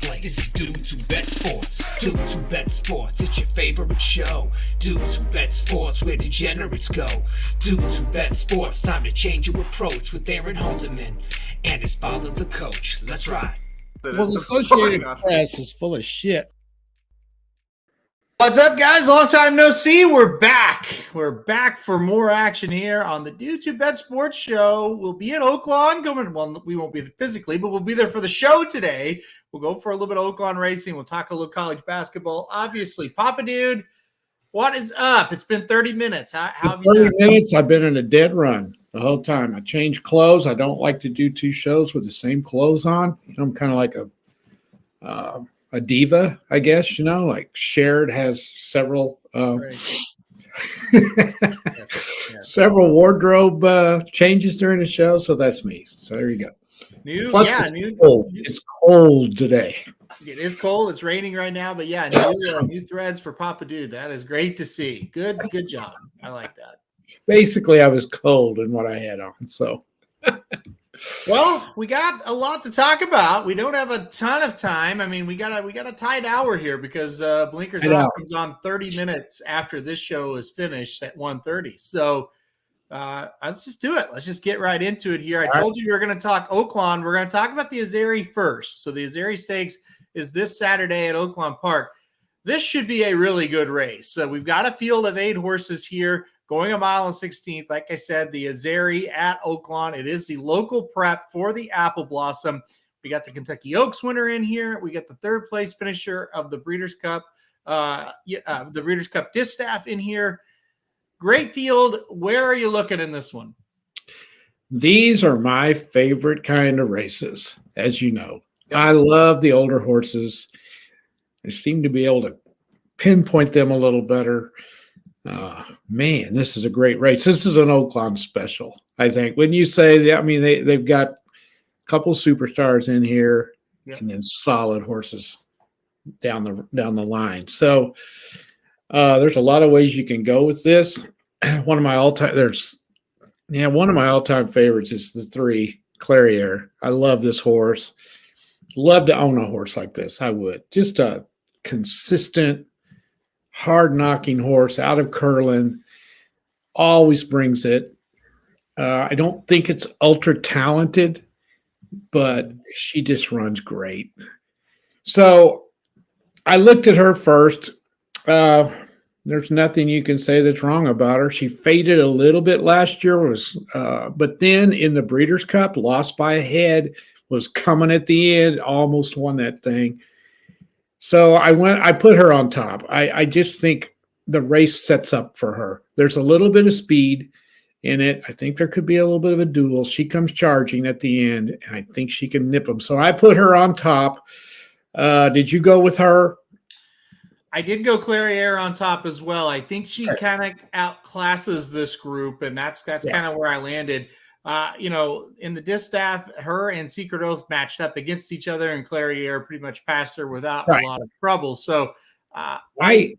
place. This is DWBS Sports. DWBS Sports, it's your favorite show. DWBS Sports, where degenerates go. DWBS Sports, time to change your approach with Aaron Holzman and his father, the coach. Let's ride. Well, the Associated Press is full of shit. What's up, guys? Long time no see. We're back. We're back for more action here on the DWBS Sports Show. We'll be in Oaklawn. Well, we won't be physically, but we'll be there for the show today. We'll go for a little bit of Oaklawn racing. We'll talk a little college basketball. Obviously, Papa Dude, what is up? It's been 30 minutes. How have you 30 done? minutes, I've been in a dead run the whole time. I change clothes. I don't like to do two shows with the same clothes on. I'm kind of like a diva, I guess, like Shared has several several wardrobe changes during the show, so that's me. So there you go. It's cold today. It is cold. It's raining right now, but yeah, new threads for Papa Dude. That is great to see. Good job. I like that. Basically, I was cold in what I had on, so. Well, we got a lot to talk about. We don't have a ton of time. I mean, we got a tight hour here because Blinkers Off comes on 30 minutes after this show is finished at 1:30. So let's just do it. Let's just get right into it here. I told you we were going to talk Oaklawn. We're going to talk about the Azeri first. So the Azeri Stakes is this Saturday at Oaklawn Park. This should be a really good race. So we've got a field of 8 horses here, going 1 mile and 16th. Like I said, the Azeri at Oaklawn. It is the local prep for the Apple Blossom. We got the Kentucky Oaks winner in here. We got the 3rd place finisher of the Breeders' Cup, the Breeders' Cup Distaff in here. Great field. Where are you looking in this one? These are my favorite kind of races, as you know. Yep. I love the older horses. I seem to be able to pinpoint them a little better. Man, this is a great race. This is an Oaklawn special, I think. When you say that, I mean, they've got a couple superstars in here, and then solid horses down the line. So there's a lot of ways you can go with this. One of my all-time favorites is the 3 Kalleward. I love this horse. Love to own a horse like this. I would. Just a consistent, hard-knocking horse out of Curlin. Always brings it. I don't think it's ultra-talented, but she just runs great. So I looked at her first. There's nothing you can say that's wrong about her. She faded a little bit last year, but then in the Breeders' Cup, lost by a head, was coming at the end, almost won that thing. So I put her on top. I just think the race sets up for her. There's a little bit of speed in it. I think there could be a little bit of a duel. She comes charging at the end, and I think she can nip them. So I put her on top. Did you go with her? I did go Kalleward on top as well. I think she kind of outclasses this group, and that's kind of where I landed. In the distaff, her and Secret Oath matched up against each other, and Kalleward pretty much passed her without a lot of trouble. So I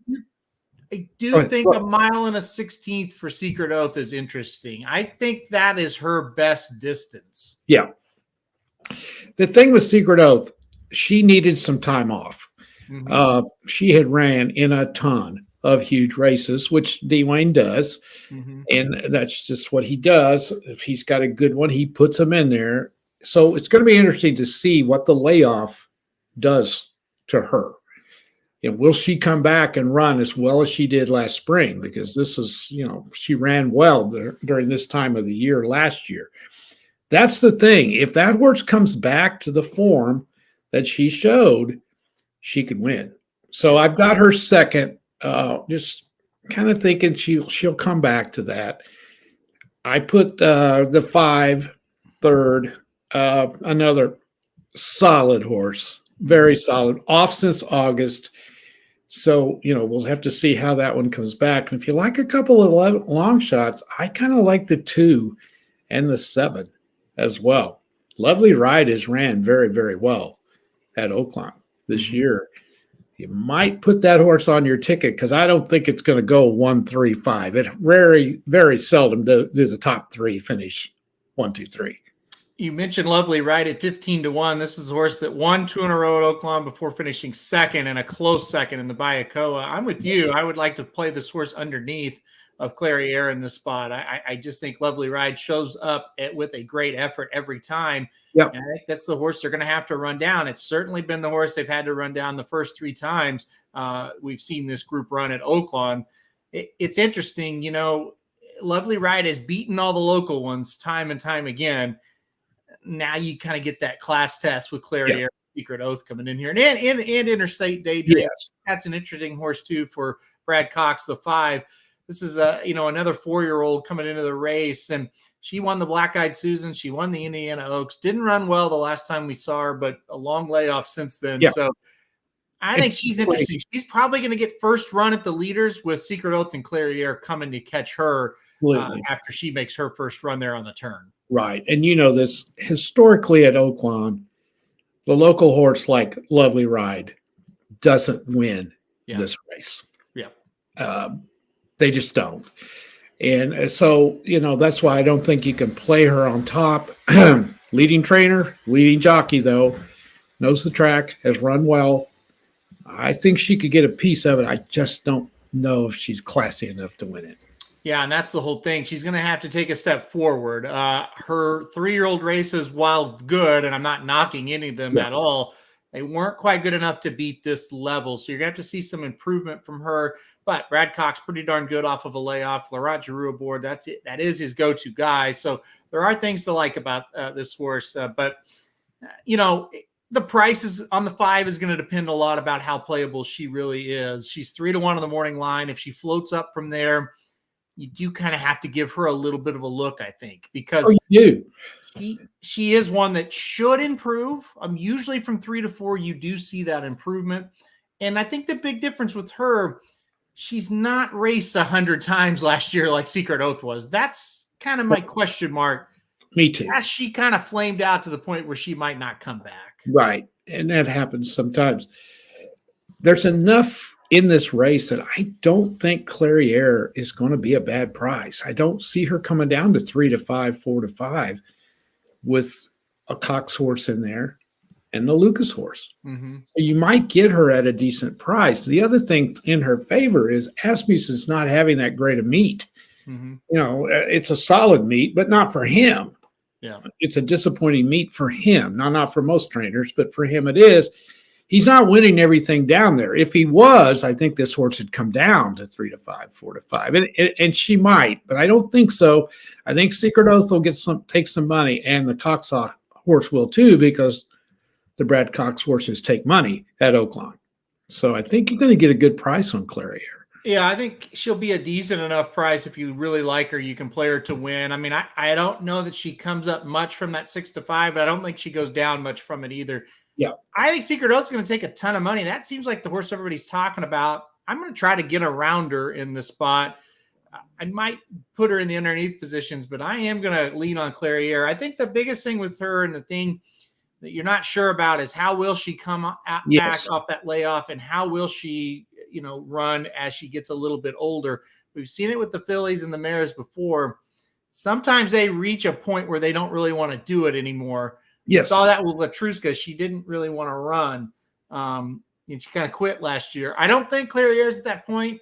do think 1 mile and 16th for Secret Oath is interesting. I think that is her best distance. Yeah. The thing with Secret Oath, she needed some time off. Mm-hmm. She had ran in a ton of huge races, which Dwayne does. Mm-hmm. And that's just what he does. If he's got a good one, he puts them in there. So it's going to be interesting to see what the layoff does to her. And will she come back and run as well as she did last spring? Because this is, she ran well during this time of the year last year. That's the thing. If that horse comes back to the form that she showed, she could win. So I've got her second. Just kind of thinking she'll come back to that. I put the 5 third, another solid horse, very solid, off since August. So, we'll have to see how that one comes back. And if you like a couple of long shots, I kind of like the 2 and the 7 as well. Lovely Ride has ran very, very well at Oaklawn this year. You might put that horse on your ticket because I don't think it's going to go 1, 3, 5. It very, very seldom does the top 3 finish 1, 2, 3. You mentioned Lovely Ride at 15-1. This is a horse that won 2 in a row at Oaklawn before finishing second and a close second in the Bayakoa. I'm with you. I would like to play this horse underneath of Clairiere in this spot. I just think Lovely Ride shows up with a great effort every time. Yep. And I think that's the horse they're going to have to run down. It's certainly been the horse they've had to run down the first 3 times we've seen this group run at Oaklawn. It's interesting, you know, Lovely Ride has beaten all the local ones time and time again. Now you kind of get that class test with Clairiere, Secret Oath coming in here, and Interstate Daydream. Yes. That's an interesting horse too for Brad Cox, the 5. This is another 4-year-old coming into the race, and she won the Black Eyed Susan. She won the Indiana Oaks. Didn't run well the last time we saw her, but a long layoff since then. Yeah. So I think she's interesting. She's probably going to get first run at the leaders with Secret Oath and Clairiere coming to catch her after she makes her first run there on the turn. Right. And you know this, historically at Oaklawn, the local horse like Lovely Ride doesn't win this race. Yeah. They just don't. And so, you know, that's why I don't think you can play her on top. Leading trainer, leading jockey, though, knows the track, has run well. I think she could get a piece of it. I just don't know if she's classy enough to win it. Yeah, and that's the whole thing. She's going to have to take a step forward. Her 3-year-old races, while good, and I'm not knocking any of them at all, they weren't quite good enough to beat this level. So you're going to have to see some improvement from her. But Brad Cox, pretty darn good off of a layoff. Laurent Giroux aboard, that's it. That is his go-to guy. So there are things to like about this horse. But the price is on the 5 is going to depend a lot about how playable she really is. She's 3-1 on the morning line. If she floats up from there, you do kind of have to give her a little bit of a look, I think, because she is one that should improve. Usually from 3 to 4, you do see that improvement. And I think the big difference with her, she's not raced 100 times last year like Secret Oath was. That's kind of my question mark. Me too. As she kind of flamed out to the point where she might not come back. Right. And that happens sometimes. There's enough in this race that I don't think Clairiere is going to be a bad price. I don't see her coming down to 3 to 5, 4 to 5 with a Cox horse in there and the Lucas horse. Mm-hmm. So you might get her at a decent price. The other thing in her favor is Asmussen's not having that great a meet. Mm-hmm. You know, it's a solid meet, but not for him. Yeah, it's a disappointing meet for him. Not for most trainers, but for him it is. He's not winning everything down there. If he was, I think this horse would come down to 3 to 5, 4 to 5, and she might, but I don't think so. I think Secret Oath will take some money, and the Cox horse will too, because the Brad Cox horses take money at Oaklawn. So I think you're going to get a good price on Clairiere. Yeah, I think she'll be a decent enough price. If you really like her, you can play her to win. I mean, I don't know that she comes up much from that 6 to 5, but I don't think she goes down much from it either. Yeah. I think Secret Oath's going to take a ton of money. That seems like the horse everybody's talking about. I'm going to try to get around her in the spot. I might put her in the underneath positions, but I am going to lean on Clairiere. I think the biggest thing with her and the thing that you're not sure about is how will she come out back off that layoff, and how will she, run as she gets a little bit older. We've seen it with the fillies and the mares before. Sometimes they reach a point where they don't really want to do it anymore. Yes. Saw that with Latruska. She didn't really want to run. And she kind of quit last year. I don't think Clairiere's at that point,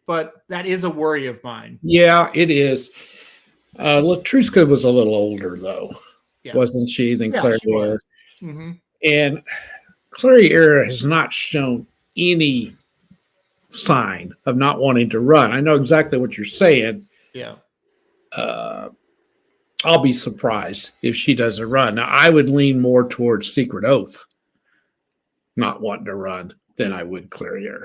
but that is a worry of mine. Yeah, it is. Latruska was a little older, though, wasn't she, than Clairiere? Mm-hmm. And Clairiere has not shown any sign of not wanting to run. I know exactly what you're saying. Yeah. I'll be surprised if she doesn't run. Now, I would lean more towards Secret Oath not wanting to run than I would Clairiere.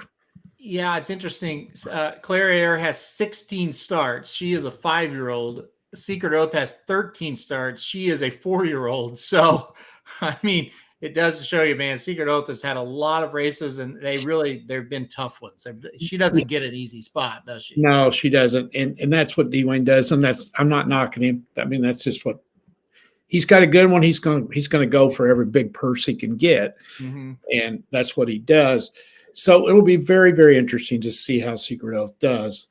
Yeah, it's interesting. Clairiere has 16 starts. She is a 5-year-old. Secret Oath has 13 starts. She is a 4-year-old. So, I mean, it does show you, man, Secret Oath has had a lot of races, and they've been tough ones. She doesn't get an easy spot, does she? No, she doesn't. And that's what Dwayne does. And I'm not knocking him. I mean, that's just what he's got a good one. He's going to go for every big purse he can get. Mm-hmm. And that's what he does. So it'll be very, very interesting to see how Secret Oath does.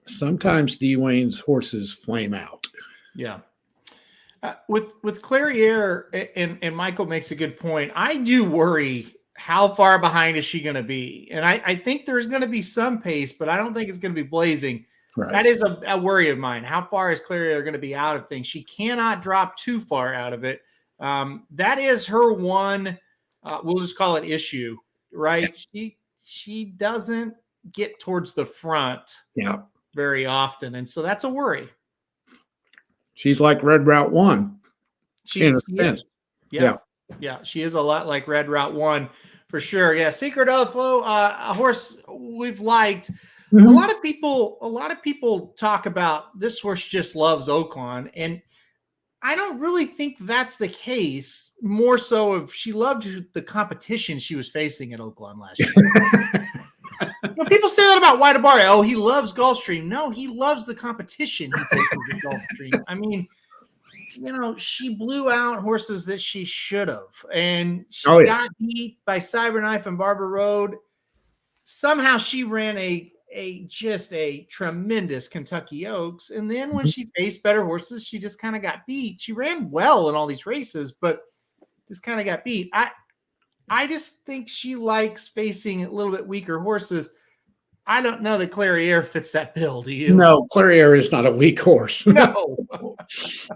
Sometimes Dwayne's horses flame out. Yeah. With Clairiere, and Michael makes a good point. I do worry, how far behind is she going to be? And I think there's going to be some pace, but I don't think it's going to be blazing. Right. That is a worry of mine. How far is Clairiere going to be out of things? She cannot drop too far out of it. That is her one, we'll just call it issue, right? Yeah. She doesn't get towards the front very often. And so that's a worry. She's like Red Route 1 in a sense. Yeah, she is a lot like Red Route 1 for sure. Yeah, Secret Oath, a horse we've liked. Mm-hmm. A lot of people talk about this horse just loves Oaklawn, and I don't really think that's the case. More so if she loved the competition she was facing at Oaklawn last year. People say that about White Abari. Oh, he loves Gulfstream. No, he loves the competition he faces at Gulfstream. I mean, she blew out horses that she should have, and she got beat by Cyberknife and Barber Road. Somehow she ran a tremendous Kentucky Oaks, and then when she faced better horses, she just kind of got beat. She ran well in all these races, but just kind of got beat. I just think she likes facing a little bit weaker horses. I don't know that Clairiere fits that bill. Do you? No, Clairiere is not a weak horse. No.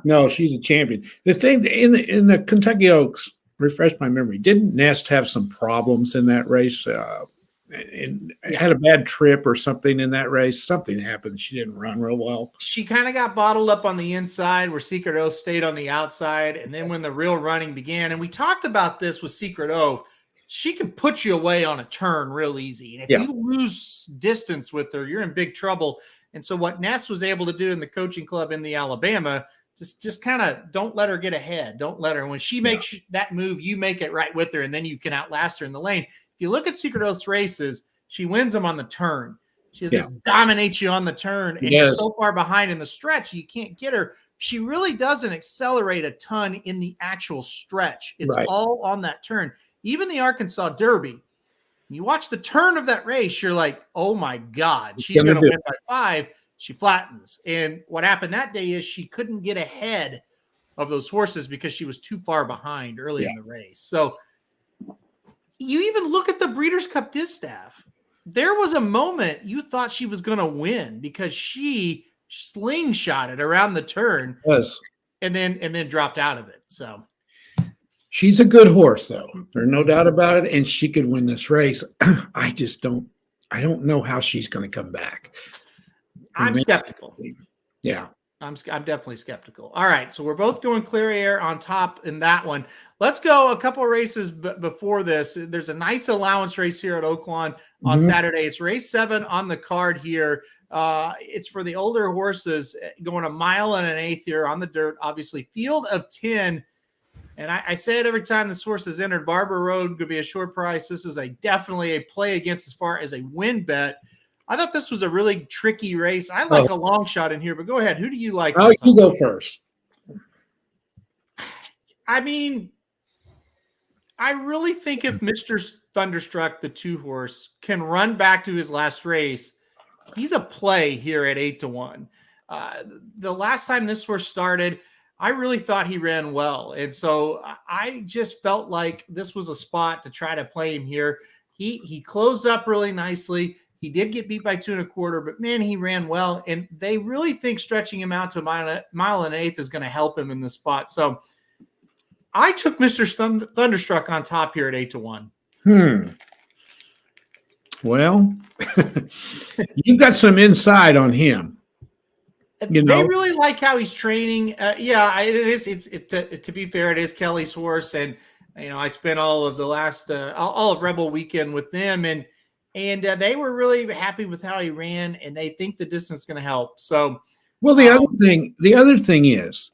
No, she's a champion. The thing in the Kentucky Oaks, refresh my memory, didn't Nest have some problems in that race? And had a bad trip or something in that race. Something happened. She didn't run real well. She kind of got bottled up on the inside where Secret Oath stayed on the outside. And then when the real running began, and we talked about this with Secret Oath, she can put you away on a turn real easy. And if you lose distance with her, you're in big trouble. And so what Ness was able to do in the coaching club in the Alabama, just kind of don't let her get ahead. Don't let her. When she makes that move, you make it right with her, and then you can outlast her in the lane. If you look at Secret Oath's races, she wins them on the turn. She just dominates you on the turn, and you're so far behind in the stretch, you can't get her. She really doesn't accelerate a ton in the actual stretch. It's all on that turn. Even the Arkansas Derby, you watch the turn of that race, you're like, oh my God, she's going to win by 5. She flattens. And what happened that day is she couldn't get ahead of those horses because she was too far behind early in the race. So you even look at the Breeders' Cup Distaff. There was a moment you thought she was going to win because she slingshotted around the turn and then dropped out of it. So she's a good horse, though. There's no doubt about it, and she could win this race. I don't know how she's going to come back. I'm skeptical. Yeah. I'm definitely skeptical. All right, so we're both going Clairiere on top in that one. Let's go a couple of races before this. There's a nice allowance race here at Oaklawn on Saturday. It's race 7 on the card here. It's for the older horses, going 1 mile and an eighth here on the dirt. Obviously, field of 10. And I say it every time this horse has entered. Barber Road could be a short price. This is definitely a play against as far as a win bet. I thought this was a really tricky race. I like a long shot in here, but go ahead. Who do you like? You go first. I mean, I really think if Mr. Thunderstruck, the 2-horse, can run back to his last race, he's a play here at 8-1. The last time this horse started, I really thought he ran well. And so I just felt like this was a spot to try to play him here. He closed up really nicely. He did get beat by 2 1/4, but man, he ran well. And they really think stretching him out to a mile and an eighth is going to help him in this spot. So I took Mr. Thunderstruck on top here at 8-1. Well, you've got some insight on him. They really like how he's training. It is. To be fair, it is Kelly's horse, and I spent all of the last all of Rebel weekend with them, and they were really happy with how he ran, and they think the distance is going to help. So, well, the other thing is,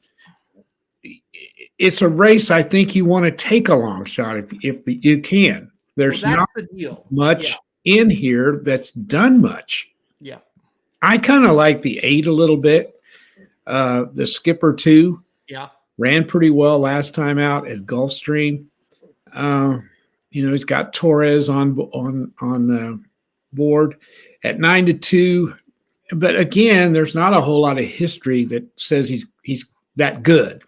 it's a race. I think you want to take a long shot if you can. There's not the deal. Much in here that's done much. Yeah. I kind of like the 8 a little bit. The Skipper 2 ran pretty well last time out at Gulfstream. He's got Torres on board at 9-2. But again, there's not a whole lot of history that says he's that good.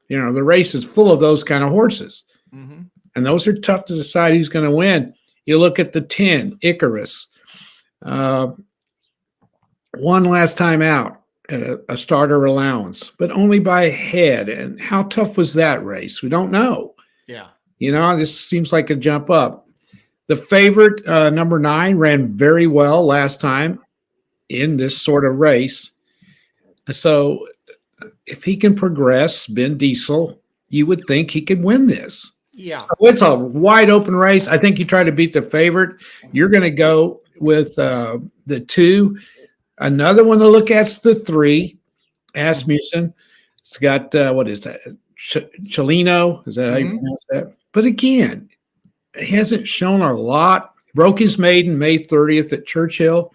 The race is full of those kind of horses. Mm-hmm. And those are tough to decide who's going to win. You look at the 10, Icarus. One last time out at a starter allowance, but only by a head. And how tough was that race? We don't know. Yeah. This seems like a jump up. The favorite, number 9, ran very well last time in this sort of race. So if he can progress, Ben Diesel, you would think he could win this. Yeah. So it's a wide open race. I think you try to beat the favorite. You're going to go with the 2. Another one to look at is the 3, Asmussen. It's got, what is that? Chelino. Is that how you pronounce that? But again, he hasn't shown a lot. Broke his maiden May 30th at Churchill.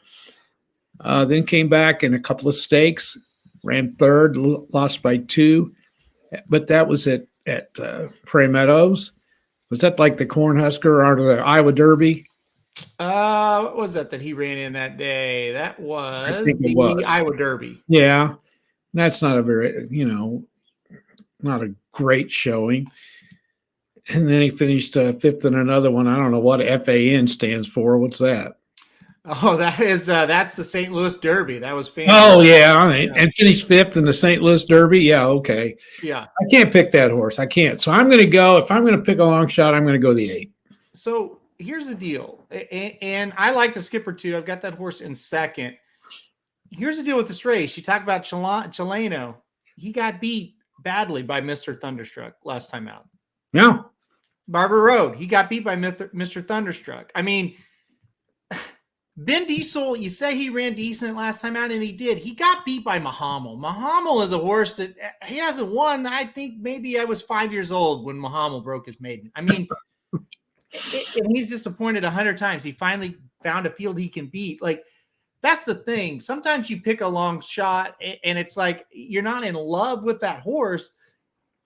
Then came back in a couple of stakes. Ran 3rd, lost by 2. But that was at Prairie Meadows. Was that like the Cornhusker or the Iowa Derby? What was that he ran in that day? That was the Iowa Derby. Yeah. That's not a very, not a great showing. And then he finished 5th in another one. I don't know what FAN stands for. What's that? Oh, that's the St. Louis Derby. That was fantastic. Oh, yeah. And finished 5th in the St. Louis Derby. Yeah, okay. Yeah. I can't pick that horse. I can't. So I'm going to go, if I'm going to pick a long shot, I'm going to go the 8. So here's the deal. And I like the skipper too. I've got that horse in 2nd. Here's the deal with this race. You talk about Chelino. He got beat badly by Mr. Thunderstruck last time out. Yeah. Barber Road. He got beat by Mr. Thunderstruck. I mean, Ben Diesel, you say he ran decent last time out, and he did. He got beat by Mahamel. Mahamel is a horse that he hasn't won. I think maybe I was 5 years old when Mahamel broke his maiden. I mean, and he's disappointed 100 times. He finally found a field he can beat. Like, that's the thing. Sometimes you pick a long shot, and it's like you're not in love with that horse.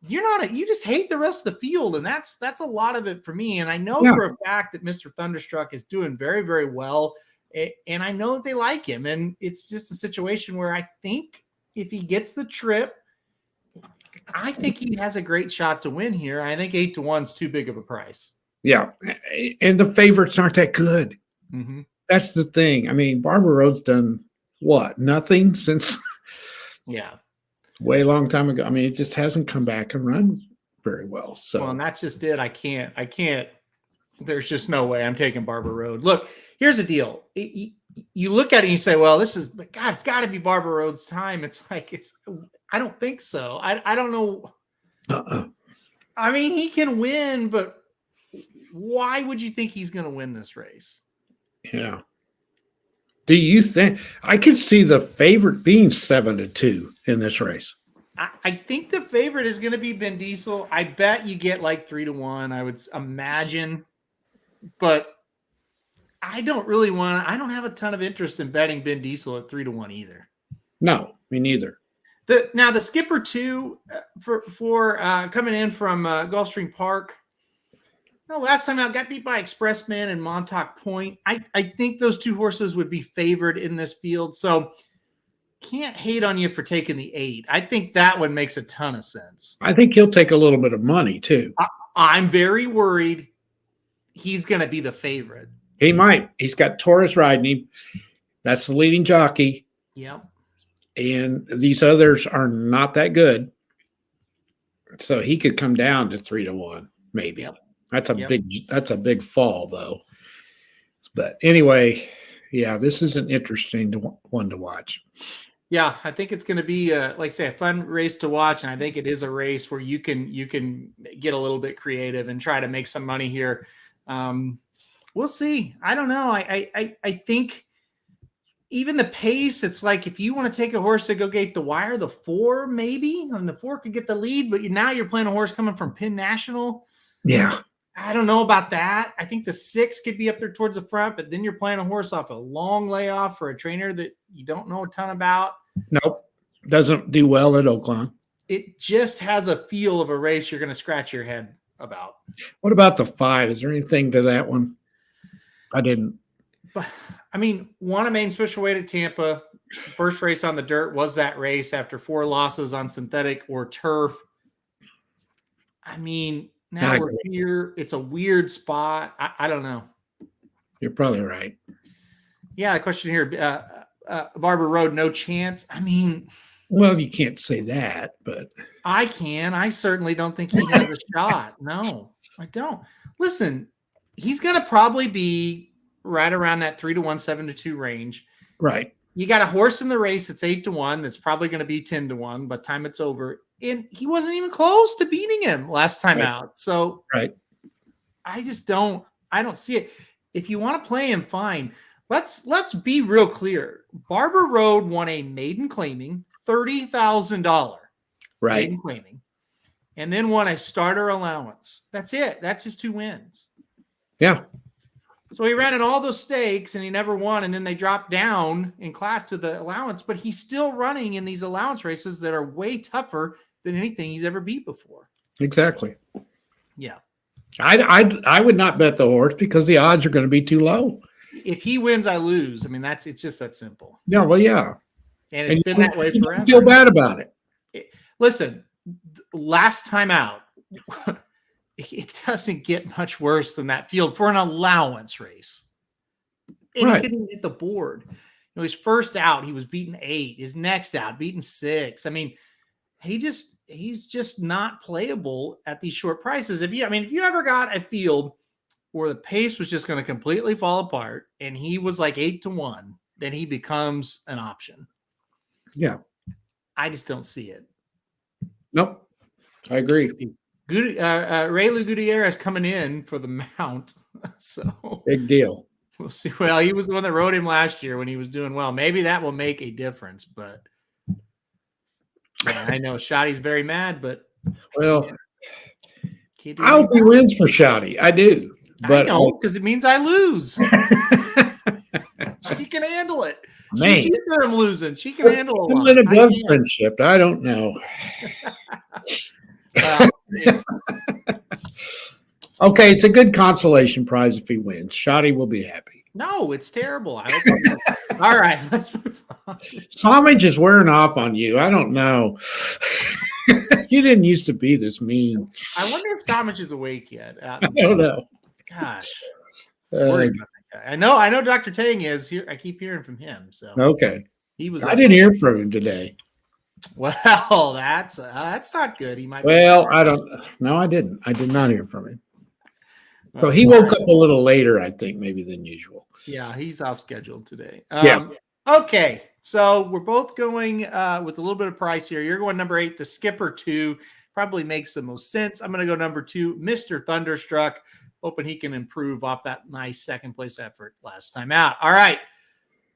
You just hate the rest of the field, and that's a lot of it for me. And I know for a fact that Mr. Thunderstruck is doing very, very well. And I know that they like him, and it's just a situation where I think if he gets the trip, I think he has a great shot to win here. I think 8-1 is too big of a price. Yeah, and the favorites aren't that good. Mm-hmm. That's the thing. I mean, Barber Road's done what? Nothing since way long time ago. I mean, it just hasn't come back and run very well. So, and that's just it. I can't. There's just no way I'm taking Barber Road. Look, here's the deal. You look at it and you say, well, it's got to be Barber Road's time. It's like, I don't think so. I don't know. I mean, he can win, but why would you think he's going to win this race? Yeah. Do you think I could see the favorite being 7-2 in this race? I think the favorite is going to be Ben Diesel. I bet you get like 3-1. I would imagine. But I don't have a ton of interest in betting Ben Diesel at 3-1 either. No, me neither. Now the skipper too for coming in from Gulfstream Park. Last time out got beat by Expressman and Montauk Point. I think those 2 horses would be favored in this field. So can't hate on you for taking the 8. I think that one makes a ton of sense. I think he'll take a little bit of money too. I'm very worried he's going to be the favorite. He might. He's got Taurus riding him. That's the leading jockey. Yep. And these others are not that good. So he could come down to 3-1, maybe. Yep. That's a big fall though. But anyway, yeah, this is an interesting one to watch. Yeah, I think it's going to be like I say, a fun race to watch, and I think it is a race where you can get a little bit creative and try to make some money here. We'll see. I don't know. I think even the pace, it's like if you want to take a horse to go gate the wire, the 4 maybe, and the 4 could get the lead, but now you're playing a horse coming from Penn National. Yeah. I don't know about that. I think the 6 could be up there towards the front, but then you're playing a horse off a long layoff for a trainer that you don't know a ton about. Nope. Doesn't do well at Oaklawn. It just has a feel of a race you're going to scratch your head about. What about the 5? Is there anything to that one? I didn't. But I mean, won a main special weight at Tampa. First race on the dirt was that race after 4 losses on synthetic or turf. I mean, now we're here. It's a weird spot. I don't know. You're probably right. Yeah, the question here, Barber Road, no chance. I mean, well, you can't say that, but I can. I certainly don't think he has a shot. No, I don't. Listen, he's going to probably be right around that 3-1, 7-2 range. Right. You got a horse in the race that's 8-1. That's probably going to be 10-1 by the time it's over. And he wasn't even close to beating him last time out. So I just don't. I don't see it. If you want to play him, fine. Let's be real clear. Barber Road won a maiden claiming $30,000. Right. Maiden claiming. And then won a starter allowance. That's it. That's his 2 wins. Yeah. So he ran in all those stakes and he never won. And then they dropped down in class to the allowance, but he's still running in these allowance races that are way tougher than anything he's ever beat before. Exactly. Yeah. I would not bet the horse because the odds are going to be too low. If he wins, I lose. I mean, it's just that simple. Yeah. Well, yeah. And it's been that way forever. You feel bad about it. Listen, last time out, it doesn't get much worse than that field for an allowance race. And he didn't hit the board. His first out, he was beaten 8. His next out, beaten 6. I mean, he's just not playable at these short prices. If you ever got a field where the pace was just going to completely fall apart and he was like 8-1, then he becomes an option. Yeah. I just don't see it. Nope. I agree. Raylu Gutierrez coming in for the mount. So big deal. We'll see. Well, he was the one that rode him last year when he was doing well. Maybe that will make a difference, but I know Shotty's very mad, but well, I hope he wins for Shotty. I do. But I don't, because it means I lose. She can handle it. Man. She's used to him losing. She can handle a lot. A above friendship. I don't know. Okay, it's a good consolation prize if he wins. Shotty will be happy. No, it's terrible. I hope all right, let's move on. Somich is wearing off on you. I don't know. You didn't used to be this mean. I wonder if Somich is awake yet. I don't know. Gosh. Worried about that guy. I know Dr. Tang is here. I keep hearing from him. So okay. I didn't hear from him today. Well, that's not good. He might. Well, I don't. No, I didn't. I did not hear from him. So he woke up a little later, I think, maybe than usual. Yeah, he's off schedule today. Yeah. Okay, so we're both going with a little bit of price here. You're going number 8, the Skipper 2. Probably makes the most sense. I'm going to go number 2, Mr. Thunderstruck. Hoping he can improve off that nice second place effort last time out. All right,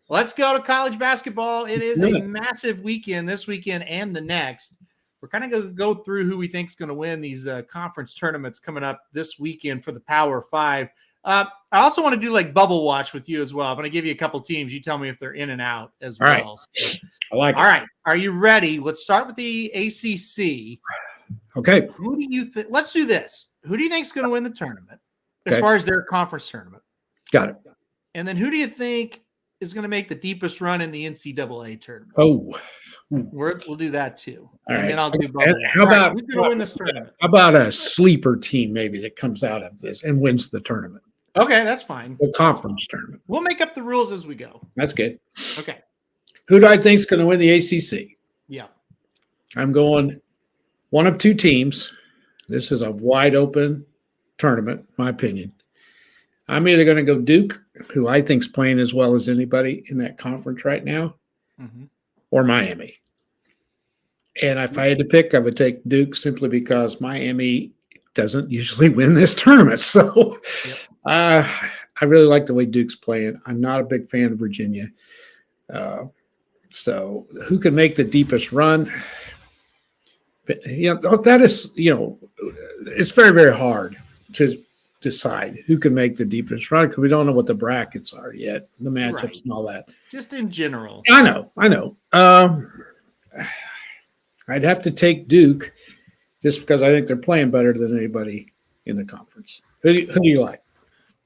let's go to college basketball. It is a massive weekend this weekend and the next. We're kind of going to go through who we think is going to win these conference tournaments coming up this weekend for the Power 5. I also want to do like bubble watch with you as well. I'm going to give you a couple teams. You tell me if they're in and out as well. Right. So, I like it. All right. Are you ready? Let's start with the ACC. Okay. Who do you think? Let's do this. Who do you think is going to win the tournament as far as their conference tournament? Got it. And then who do you think is going to make the deepest run in the NCAA tournament? Oh. We'll do that too. All and right. then I'll do bubble watch. How about who's going to win this tournament? How about a sleeper team maybe that comes out of this and wins the tournament? Okay, that's fine. The conference tournament. We'll make up the rules as we go. That's good. Okay. Who do I think is going to win the ACC? Yeah. I'm going one of two teams. This is a wide open tournament, my opinion. I'm either going to go Duke, who I think is playing as well as anybody in that conference right now, or Miami. And if I had to pick, I would take Duke simply because Miami doesn't usually win this tournament. So I really like the way Duke's playing. I'm not a big fan of Virginia. So who can make the deepest run? But, that is, it's very, very hard to decide who can make the deepest run because we don't know what the brackets are yet, the matchups and all that. Just in general. I know. I'd have to take Duke just because I think they're playing better than anybody in the conference. Who do you like?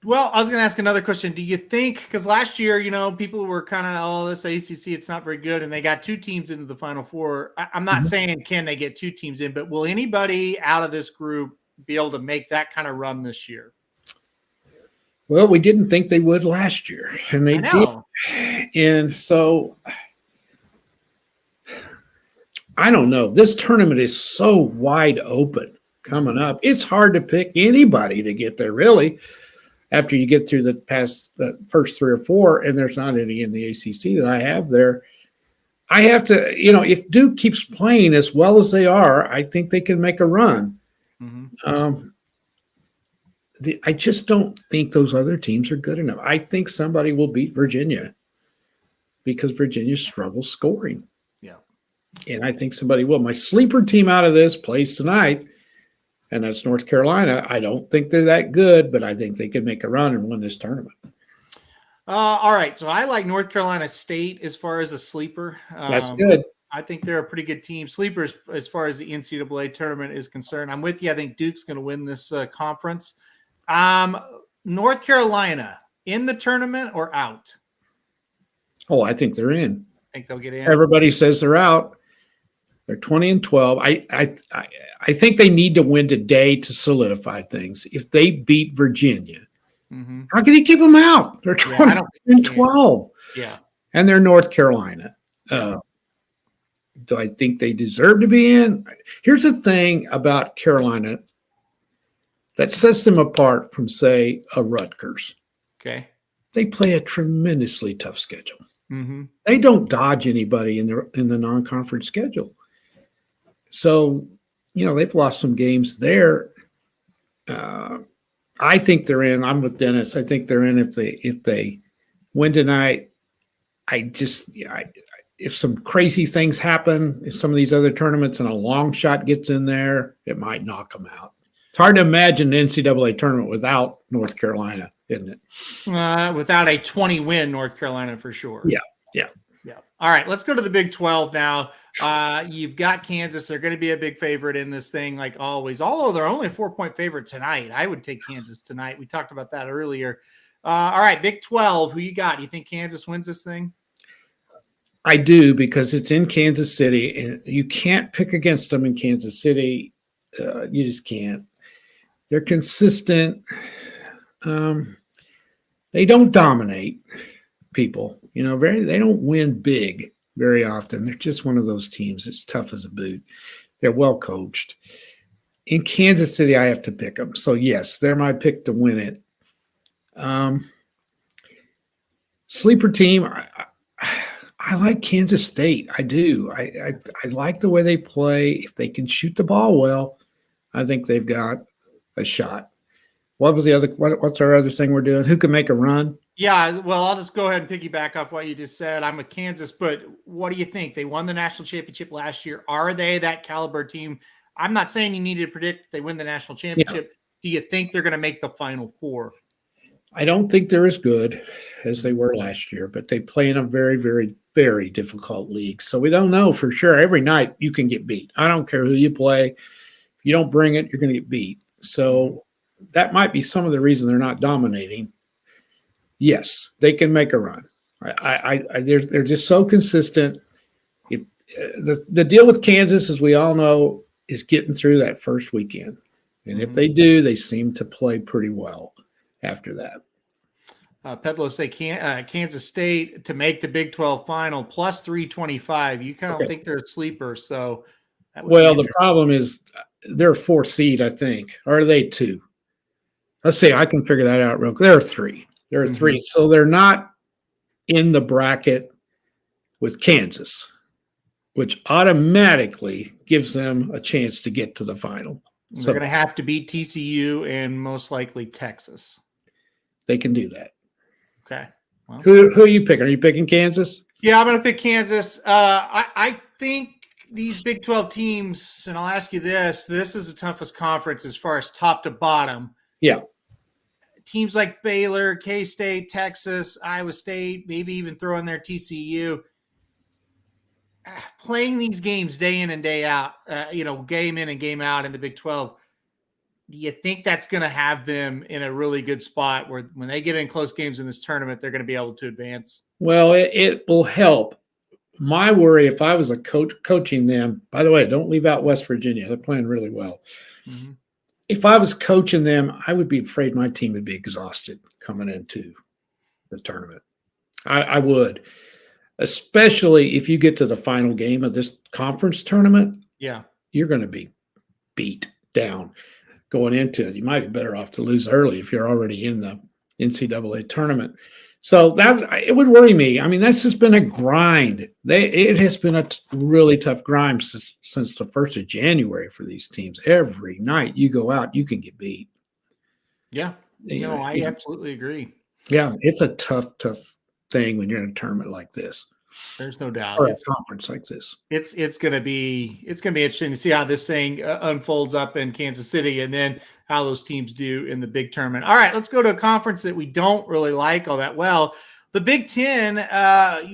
Well, I was going to ask another question. Do you think, because last year, people were kind of, oh, this ACC, it's not very good, and they got 2 teams into the Final Four. I'm not saying can they get 2 teams in, but will anybody out of this group be able to make that kind of run this year? Well, we didn't think they would last year, and they did. And so I don't know. This tournament is so wide open coming up. It's hard to pick anybody to get there, really, after you get through the first 3 or 4, and there's not any in the ACC that I have there. I have to, if Duke keeps playing as well as they are, I think they can make a run. Mm-hmm. I just don't think those other teams are good enough. I think somebody will beat Virginia because Virginia struggles scoring. Yeah. And I think somebody will. My sleeper team out of this plays tonight, and that's North Carolina. I don't think they're that good, but I think they can make a run and win this tournament. All right. So I like North Carolina State as far as a sleeper. That's good. I think they're a pretty good team. Sleepers as far as the NCAA tournament is concerned. I'm with you. I think Duke's going to win this conference. North Carolina in the tournament or out? Oh, I think they're in. Think they'll get in? Everybody says they're out. They're 20-12. I think they need to win today to solidify things. If they beat Virginia, how can you keep them out? They're 20-12. Yeah. And they're North Carolina. Do I think they deserve to be in? Here's the thing about Carolina that sets them apart from, say, a Rutgers. Okay. They play a tremendously tough schedule. Mm-hmm. They don't dodge anybody in the non-conference schedule. So, they've lost some games there. I think they're in. I'm with Dennis. I think they're in if they win tonight. If some crazy things happen, if some of these other tournaments and a long shot gets in there, it might knock them out. It's hard to imagine an NCAA tournament without North Carolina, isn't it? Without a 20-win North Carolina for sure. Yeah. All right, let's go to the Big 12 now. You've got Kansas. They're going to be a big favorite in this thing, like always. Although they're only a 4-point favorite tonight. I would take Kansas tonight. We talked about that earlier. All right, Big 12, who you got? You think Kansas wins this thing? I do, because it's in Kansas City, and you can't pick against them in Kansas City. You just can't. They're consistent. They don't dominate people. They don't win big very often. They're just one of those teams that's tough as a boot. They're well coached. In Kansas City, I have to pick them. So, yes, they're my pick to win it. Sleeper team, I like Kansas State. I do. I like the way they play. If they can shoot the ball well, I think they've got a shot. What was the other? What's our other thing we're doing? Who can make a run? Yeah, well, I'll just go ahead and piggyback off what you just said. I'm with Kansas, but what do you think? They won the national championship last year. Are they that caliber team? I'm not saying you need to predict they win the national championship. Do you think they're going to make the Final Four? I don't think they're as good as they were last year, but they play in a very, very, very difficult league. So we don't know for sure. Every night you can get beat. I don't care who you play. If you don't bring it, you're going to get beat. So that might be some of the reason they're not dominating. Yes, they can make a run. They're just so consistent. The deal with Kansas, as we all know, is getting through that first weekend. And if they do, they seem to play pretty well after that. Pedlo say Kansas State to make the Big 12 final plus 325. You kind of think they're a sleeper. So, the problem is they're a 4 seed, I think. Or are they 2? Let's see. I can figure that out real quick. They're 3. They're 3. So they're not in the bracket with Kansas, which automatically gives them a chance to get to the final. They're going to have to beat TCU and most likely Texas. They can do that. Okay. Well, who are you picking? Are you picking Kansas? Yeah, I'm going to pick Kansas. I think these Big 12 teams, and I'll ask you this is the toughest conference as far as top to bottom. Yeah. Teams like Baylor, K-State, Texas, Iowa State, maybe even throw in their TCU. Playing these games day in and day out, game in and game out in the Big 12, do you think that's going to have them in a really good spot where when they get in close games in this tournament, they're going to be able to advance? Well, it will help. My worry, if I was a coach coaching them, by the way, don't leave out West Virginia. They're playing really well. Mm-hmm. If I was coaching them, I would be afraid my team would be exhausted coming into the tournament. I would, especially if you get to the final game of this conference tournament. Yeah, you're going to be beat down going into it. You might be better off to lose early if you're already in the NCAA tournament. So it would worry me. I mean, that's just been a grind. It has been a really tough grind since the 1st of January for these teams. Every night you go out, you can get beat. Yeah, I absolutely agree. Yeah, it's a tough thing when you're in a tournament like this. There's no doubt. Or a conference like this. It's going to be interesting to see how this thing unfolds up in Kansas City, and then how those teams do in the big tournament. All right, let's go to a conference that we don't really like all that well. The Big Ten.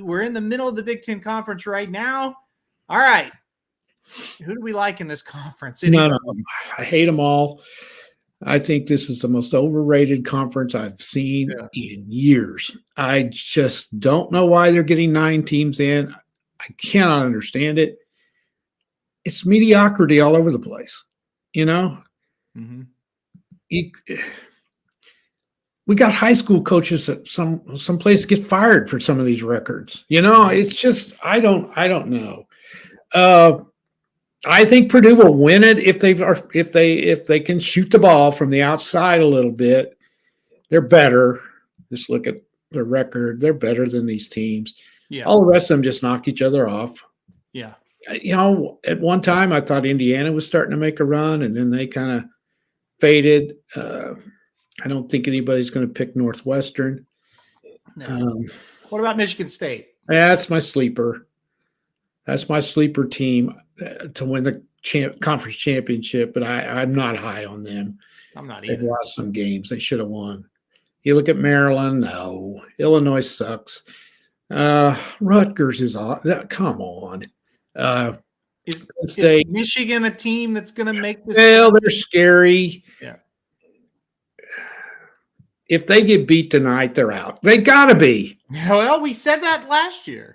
We're in the middle of the Big Ten conference right now. All right, who do we like in this conference? No, I hate them all. I think this is the most overrated conference I've seen in years. I just don't know why they're getting 9 teams in. I cannot understand it. It's mediocrity all over the place, Mm-hmm. We got high school coaches that some place get fired for some of these records. It's just I don't know. I think Purdue will win it if they can shoot the ball from the outside a little bit. They're better. Just look at their record. They're better than these teams. Yeah. All the rest of them just knock each other off. Yeah. At one time I thought Indiana was starting to make a run, and then they kind of faded. I don't think anybody's going to pick Northwestern. No. What about Michigan State? That's my sleeper. That's my sleeper team to win the conference championship, but I'm not high on them. I'm not either. They've lost some games. They should have won. You look at Maryland, no. Illinois sucks. Rutgers is off. Come on. Is Michigan a team that's going to make this? Well, they're scary. Yeah. If they get beat tonight, they're out. They got to be. Well, we said that last year.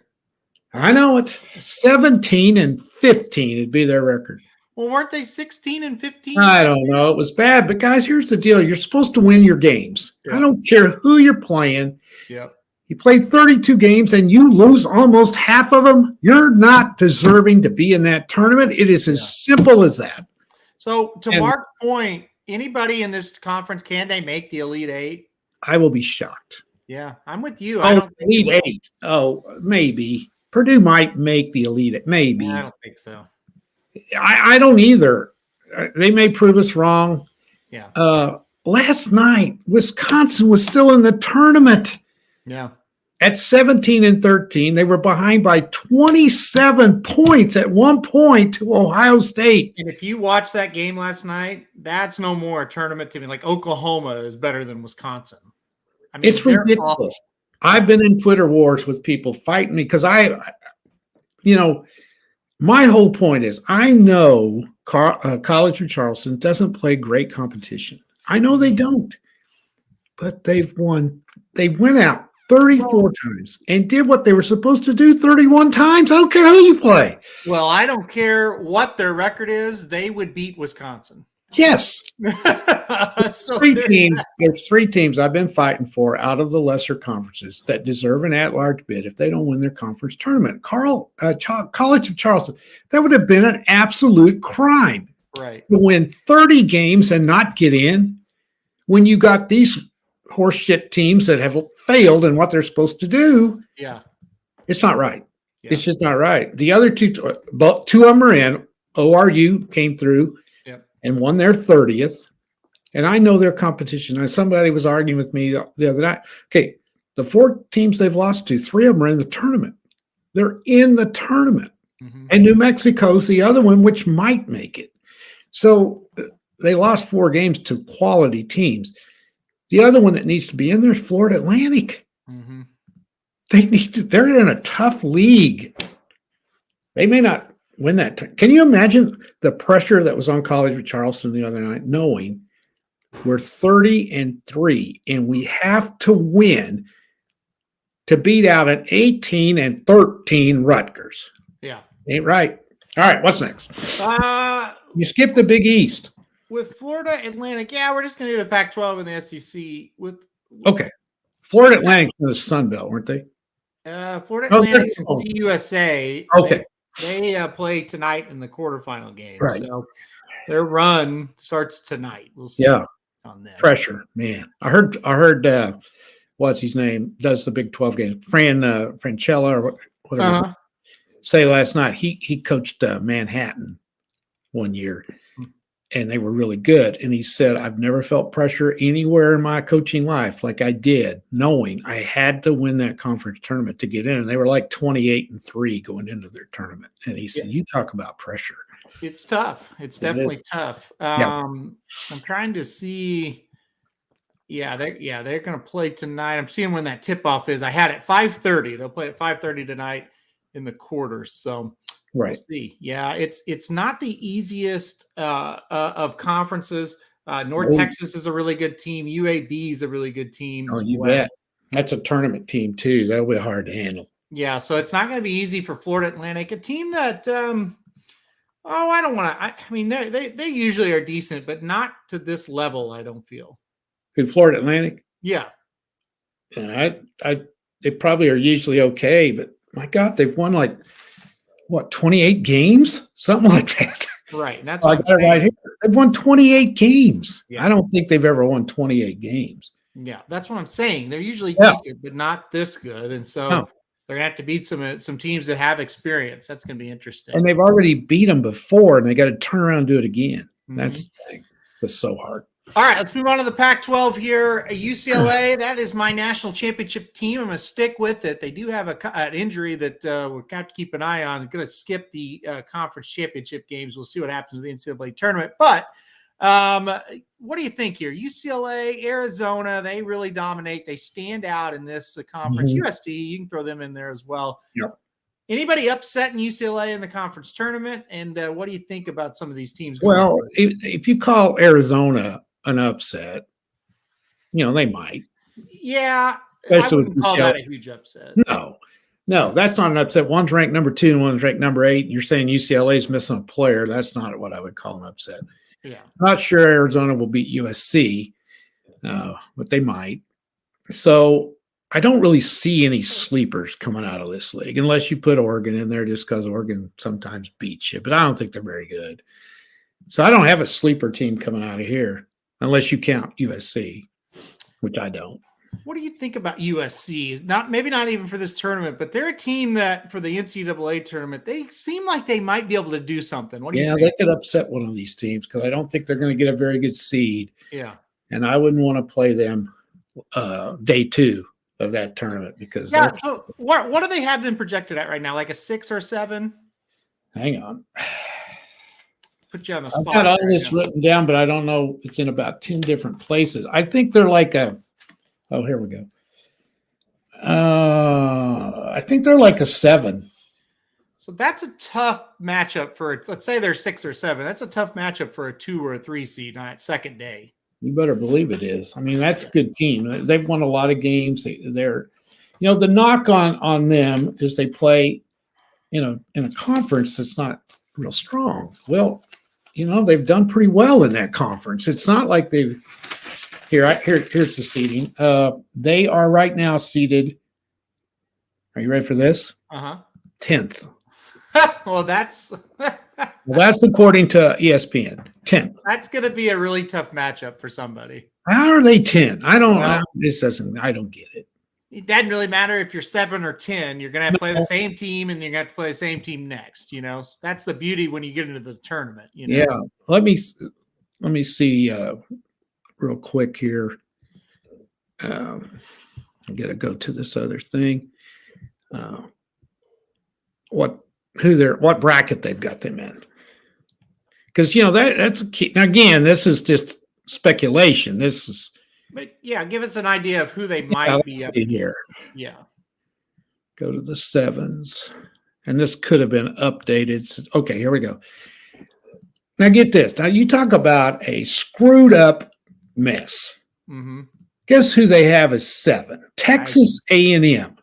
I know it. 17-15 would be their record. Well, weren't they 16-15? I don't know. It was bad. But, guys, here's the deal. You're supposed to win your games. Yeah. I don't care who you're playing. Yep. You play 32 games and you lose almost half of them. You're not deserving to be in that tournament. It is as simple as that. So, to Mark's point, anybody in this conference, can they make the Elite Eight? I will be shocked. Yeah, I'm with you. I don't think Elite Eight. Oh, maybe. Purdue might make the Elite Eight. Maybe. I don't think so. I don't either. They may prove us wrong. Yeah. Last night, Wisconsin was still in the tournament. Yeah. At 17-13, they were behind by 27 points at one point to Ohio State. And if you watch that game last night, that's no more a tournament to me. Like Oklahoma is better than Wisconsin. I mean, it's ridiculous. Awful. I've been in Twitter wars with people fighting me because my whole point is I know College of Charleston doesn't play great competition. I know they don't, but they've won. They went out 34 times and did what they were supposed to do 31 times. I don't care who you play. Well, I don't care what their record is. They would beat Wisconsin. Yes. There's 3 teams I've been fighting for out of the lesser conferences that deserve an at-large bid if they don't win their conference tournament. College of Charleston, that would have been an absolute crime. Right. To win 30 games and not get in when you got these horseshit teams that have failed in what they're supposed to do. Yeah. It's not right. Yeah. It's just not right. The other two of them are in. ORU came through and won their 30th. And I know their competition. And somebody was arguing with me the other night. Okay, the 4 teams they've lost to, 3 of them are in the tournament. They're in the tournament. Mm-hmm. And New Mexico's the other one, which might make it. So they lost 4 games to quality teams. The other one that needs to be in there is Florida Atlantic. Mm-hmm. They're in a tough league. They may not win that. Can you imagine the pressure that was on College of Charleston the other night, knowing We're 30-3, and we have to win to beat out an 18-13 Rutgers. Yeah. Ain't right. All right, what's next? You skipped the Big East. With Florida Atlantic, yeah, we're just going to do the Pac-12 and the SEC. Okay. Florida Atlantic from the Sun Belt, weren't they? Florida Atlantic and USA. Okay. They play tonight in the quarterfinal game. Right. So their run starts tonight. We'll see on them. Pressure, man. I heard what's his name does the Big 12 game. Franchella or whatever. Say last night he coached Manhattan one year, and they were really good. And he said, I've never felt pressure anywhere in my coaching life like I did, knowing I had to win that conference tournament to get in. And they were like 28-3 going into their tournament. And he said, you talk about pressure. It's tough. It's definitely tough. I'm trying to see. Yeah, they're going to play tonight. I'm seeing when that tip-off is. I had it 5:30. They'll play at 5:30 tonight in the quarters. So we'll see. Yeah, it's not the easiest of conferences. North Texas is a really good team. UAB is a really good team. Oh, you bet. That's a tournament team too. That'll be hard to handle. Yeah, so it's not going to be easy for Florida Atlantic, a team that I don't want to. I mean, they usually are decent, but not to this level. I don't feel. In Florida Atlantic, yeah. They probably are usually okay, but my God, they've won like 28 games, something like that. Right, and that's what I got it right here. They've won 28 games. Yeah. I don't think they've ever won 28 games. Yeah, that's what I'm saying. They're usually decent, but not this good, and so. No. They're going to have to beat some teams that have experience. That's going to be interesting. And they've already beat them before, and they got to turn around and do it again. That's the thing. That's so hard. All right, let's move on to the Pac-12 here. UCLA, that is my national championship team. I'm going to stick with it. They do have an injury that we've got to keep an eye on. I'm going to skip the conference championship games. We'll see what happens with the NCAA tournament. But what do you think here? UCLA, Arizona, they really dominate. They stand out in this conference. USC, you can throw them in there as well. Yep. Anybody upset in UCLA in the conference tournament? And what do you think about some of these teams? Well, if you call Arizona an upset, they might. Yeah. Especially I wouldn't call that a huge upset. No, that's not an upset. One's ranked number 2 and one's ranked number 8. And you're saying UCLA is missing a player. That's not what I would call an upset. Yeah. Not sure Arizona will beat USC, but they might. So I don't really see any sleepers coming out of this league unless you put Oregon in there just because Oregon sometimes beats you. But I don't think they're very good. So I don't have a sleeper team coming out of here unless you count USC, which I don't. What do you think about USC? Maybe not even for this tournament, but they're a team that for the NCAA tournament, they seem like they might be able to do something. What do you think? They could upset one of these teams because I don't think they're going to get a very good seed. Yeah. And I wouldn't want to play them day 2 of that tournament because so what do they have them projected at right now? Like a 6 or 7? Hang on. Put you on the spot. I've got all this written down, but I don't know. It's in about 10 different places. I think they're like here we go. I think they're like a 7. So that's a tough matchup let's say they're 6 or 7. That's a tough matchup for a 2 or a 3 seed on that second day. You better believe it is. I mean, that's a good team. They've won a lot of games. They're the knock on them is they play, in a conference that's not real strong. Well, they've done pretty well in that conference. It's not like they've here's the seeding. They are right now seated. Are you ready for this? 10th. Well, that's according to ESPN. 10th. That's going to be a really tough matchup for somebody. How are they 10? I don't. I don't get it. It doesn't really matter if you're 7 or 10. You're going to have to play the same team, and you're going to have to play the same team next. So that's the beauty when you get into the tournament. Yeah. Let me see real quick here. I got to go to this other thing. What bracket they've got them in? Because that's a key. Now again, this is just speculation. But give us an idea of who they might be up here. Yeah. Go to the 7s. And this could have been updated. Okay, here we go. Now get this. Now you talk about a screwed up mess. Mm-hmm. Guess who they have as 7? Texas A&M.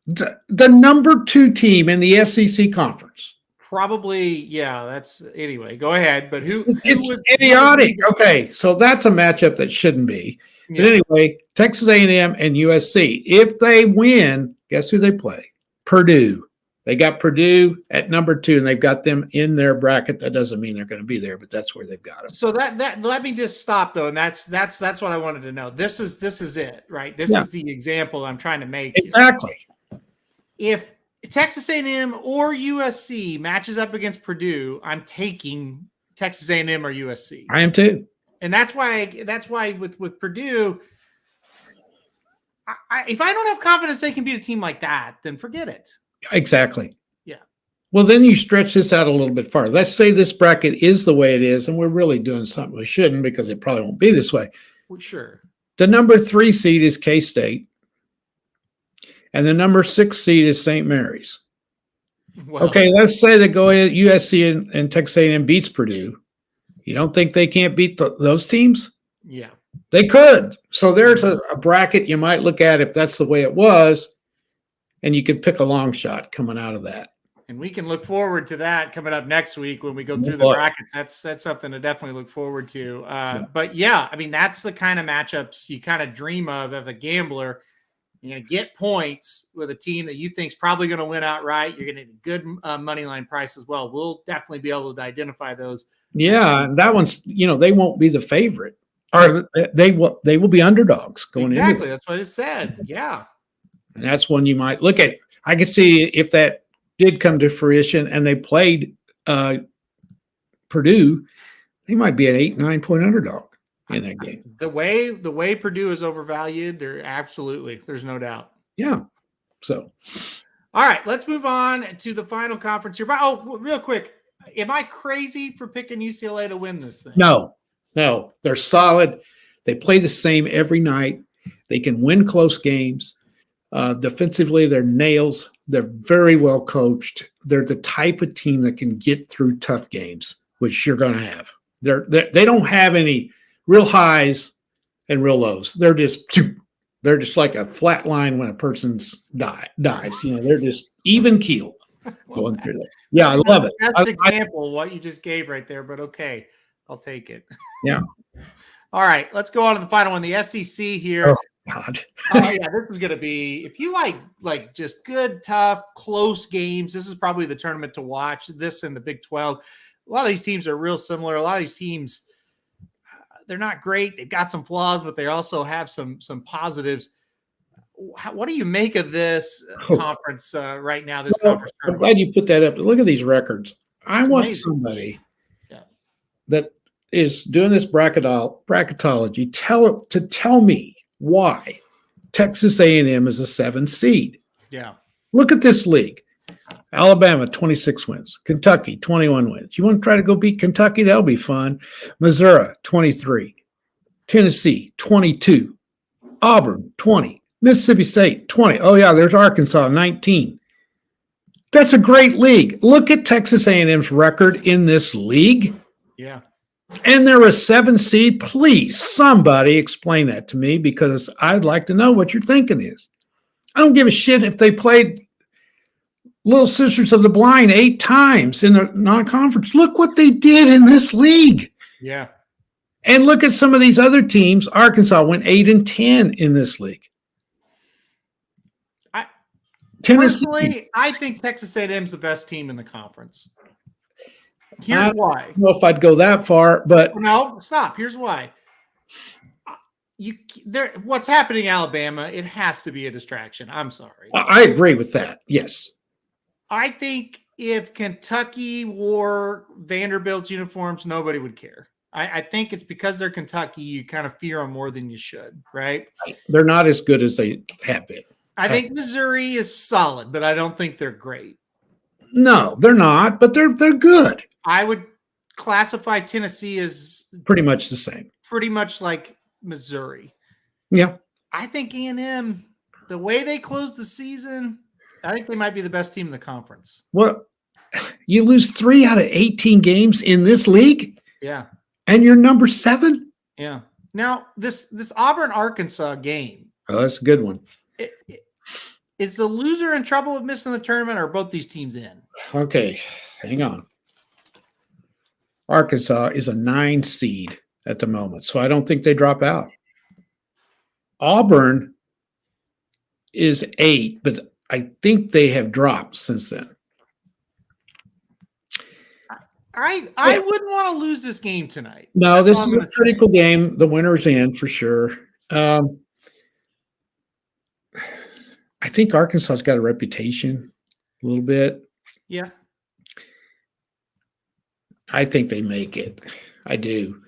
The number 2 team in the SEC conference. Probably, yeah. That's anyway. Go ahead. But who It's was idiotic. Okay, so that's a matchup that shouldn't be. Yeah. But anyway, Texas A&M and USC. If they win, guess who they play? Purdue. They got Purdue at number 2, and they've got them in their bracket. That doesn't mean they're going to be there, but that's where they've got them. So that let me just stop though, and that's what I wanted to know. This is it, right? This is the example I'm trying to make. Exactly. If Texas A&M or USC matches up against Purdue, I'm taking Texas A&M or USC. I am too. And that's why with Purdue, if I don't have confidence they can beat a team like that, then forget it. Exactly. Yeah. Well, then you stretch this out a little bit farther. Let's say this bracket is the way it is, and we're really doing something we shouldn't because it probably won't be this way. Well, sure. The number 3 seed is K-State, and the number 6 seed is St. Mary's. Well, okay, let's say they go USC and Texas A&M beats Purdue. You don't think they can't beat those teams? Yeah. They could. So there's a bracket you might look at if that's the way it was, and you could pick a long shot coming out of that. And we can look forward to that coming up next week when we go through the brackets. That's something to definitely look forward to. But yeah, I mean, that's the kind of matchups you kind of dream of as a gambler. You're going to get points with a team that you think is probably going to win outright. You're going to get a good money line price as well. We'll definitely be able to identify those. Yeah, and that one's, they won't be the favorite. Or they will be underdogs going in. Exactly, that's what it said. Yeah. And that's one you might look at. I could see if that did come to fruition and they played Purdue, they might be an 8-9 point underdog in that game. The way Purdue is overvalued, there's no doubt. Yeah. So, all right, let's move on to the final conference here. Oh, real quick, am I crazy for picking UCLA to win this thing? No, they're solid. They play the same every night. They can win close games. Defensively, they're nails. They're very well coached. They're the type of team that can get through tough games, which you're going to have. They don't have any real highs and real lows. They're just like a flat line when a person's dies. They're just even keel going through that. Yeah, I love it. That's an example what you just gave right there, but okay, I'll take it. Yeah. All right, let's go on to the final one. The SEC here. Oh, God. Oh yeah, this is going to be, if you like just good, tough, close games, this is probably the tournament to watch. This and the Big 12. A lot of these teams are real similar. A lot of these teams, they're not great. They've got some flaws, but they also have some positives. What do you make of this conference right now? This conference I'm glad you put that up. Look at these records. I want amazing. somebody that is doing this bracketology to tell me why Texas A&M is a 7 seed. Yeah. Look at this league. Alabama, 26 wins. Kentucky, 21 wins. You want to try to go beat Kentucky? That'll be fun. Missouri, 23. Tennessee, 22. Auburn, 20. Mississippi State, 20. Oh, yeah, there's Arkansas, 19. That's a great league. Look at Texas A&M's record in this league. Yeah. And they're a 7 seed. Please, somebody explain that to me because I'd like to know what your thinking is. I don't give a shit if they played Little Sisters of the Blind 8 times in the non-conference. Look what they did in this league. Yeah. And look at some of these other teams. Arkansas went 8-10 in this league. Personally, I think Texas A&M's the best team in the conference. Here's why. I don't know if I'd go that far, but no, stop. Here's why. What's happening in Alabama, it has to be a distraction. I'm sorry. I agree with that. Yes. I think if Kentucky wore Vanderbilt's uniforms, nobody would care. I think it's because they're Kentucky, you kind of fear them more than you should, right? They're not as good as they have been. I think Missouri is solid, but I don't think they're great. No, they're not, but they're good. I would classify Tennessee as pretty much the same. Pretty much like Missouri. Yeah. I think A&M, the way they closed the season, I think they might be the best team in the conference. Well, you lose 3 out of 18 games in this league? Yeah. And you're number 7? Yeah. Now, this Auburn-Arkansas game. Oh, that's a good one. Is the loser in trouble of missing the tournament, or are both these teams in? Okay, hang on. Arkansas is a 9 seed at the moment, so I don't think they drop out. Auburn is 8, but I think they have dropped since then. I wouldn't want to lose this game tonight. No, this is a critical game. The winner's in for sure. I think Arkansas's got a reputation a little bit. Yeah. I think they make it. I do.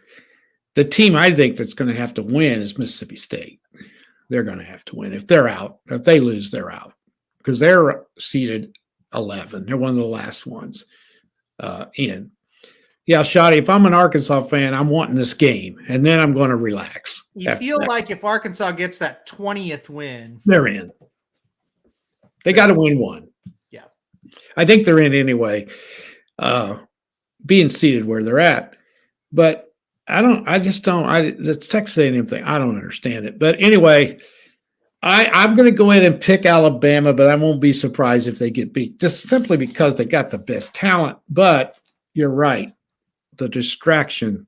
The team I think that's going to have to win is Mississippi State. They're going to have to win. If they're out, if they lose, they're out because they're seeded 11. They're one of the last ones in. Yeah, Shotty, if I'm an Arkansas fan, I'm wanting this game, and then I'm going to relax. You feel like if Arkansas gets that 20th win, they're in. They got to win one. Yeah. I think they're in anyway, being seated where they're at. But the Texas A&M thing, I don't understand it. But anyway, I'm going to go ahead and pick Alabama, but I won't be surprised if they get beat, just simply because they got the best talent. But you're right. The distraction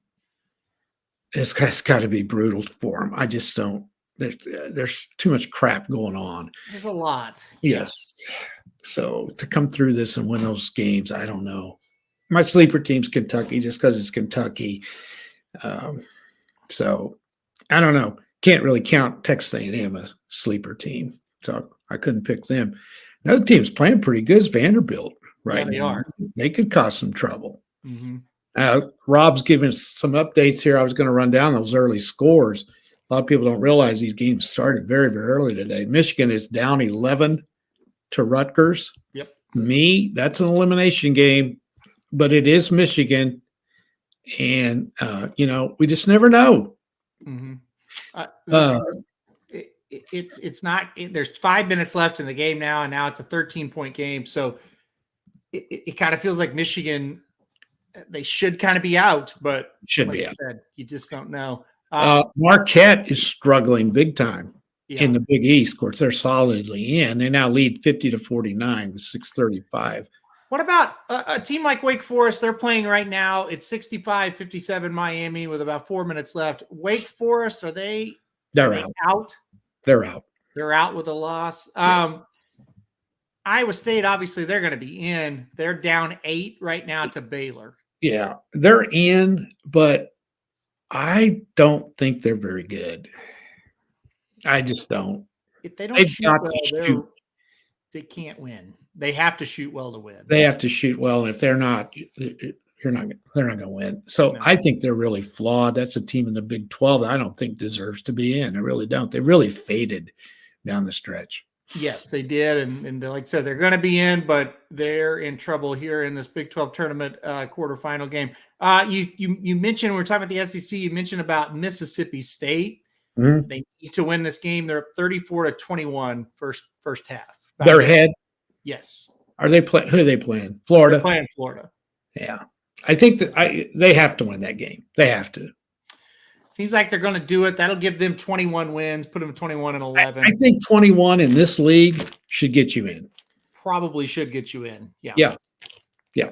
has got to be brutal for them. I just don't. There's too much crap going on. There's a lot. Yes. So to come through this and win those games, I don't know. My sleeper team's Kentucky just because it's Kentucky. So I don't know. Can't really count Texas A&M a sleeper team. So I couldn't pick them. Another team's playing pretty good is Vanderbilt right now. They could cause some trouble. Mm-hmm. Rob's giving some updates here. I was going to run down those early scores. A lot of people don't realize these games started very, very early today. Michigan is down 11 to Rutgers. Yep. That's an elimination game, but it is Michigan. And, we just never know. Mm-hmm. It's not – there's 5 minutes left in the game now, and now it's a 13-point game. So it kind of feels like Michigan – they should kind of be out, but you just don't know. Marquette is struggling big time in the Big East. Of course, they're solidly in. They now lead 50-49 with 6:35. What about a team like Wake Forest? They're playing right now. It's 65-57 Miami with about 4 minutes left. Wake Forest, they're out? They're out. They're out with a loss. Yes. Iowa State, obviously, they're going to be in. They're down 8 right now to Baylor. Yeah, they're in, but I don't think they're very good. I just don't. If they don't shoot well, they can't win. They have to shoot well to win. They have to shoot well, and if they're not, they're not going to win. So no. I think they're really flawed. That's a team in the Big 12 that I don't think deserves to be in. I really don't. They really faded down the stretch. Yes, they did. And like I said, they're going to be in, but they're in trouble here in this Big 12 tournament quarterfinal game. You mentioned, we were talking about the SEC, you mentioned about Mississippi State. Mm-hmm. They need to win this game. They're up 34-21 first half. They're ahead? Yes. Are they playing? Who are they playing? Florida? They're playing Florida. Yeah. I think that they have to win that game. They have to. Seems like they're going to do it. That'll give them 21 wins, put them 21-11. I think 21 in this league should get you in. Probably should get you in. Yeah. Yeah.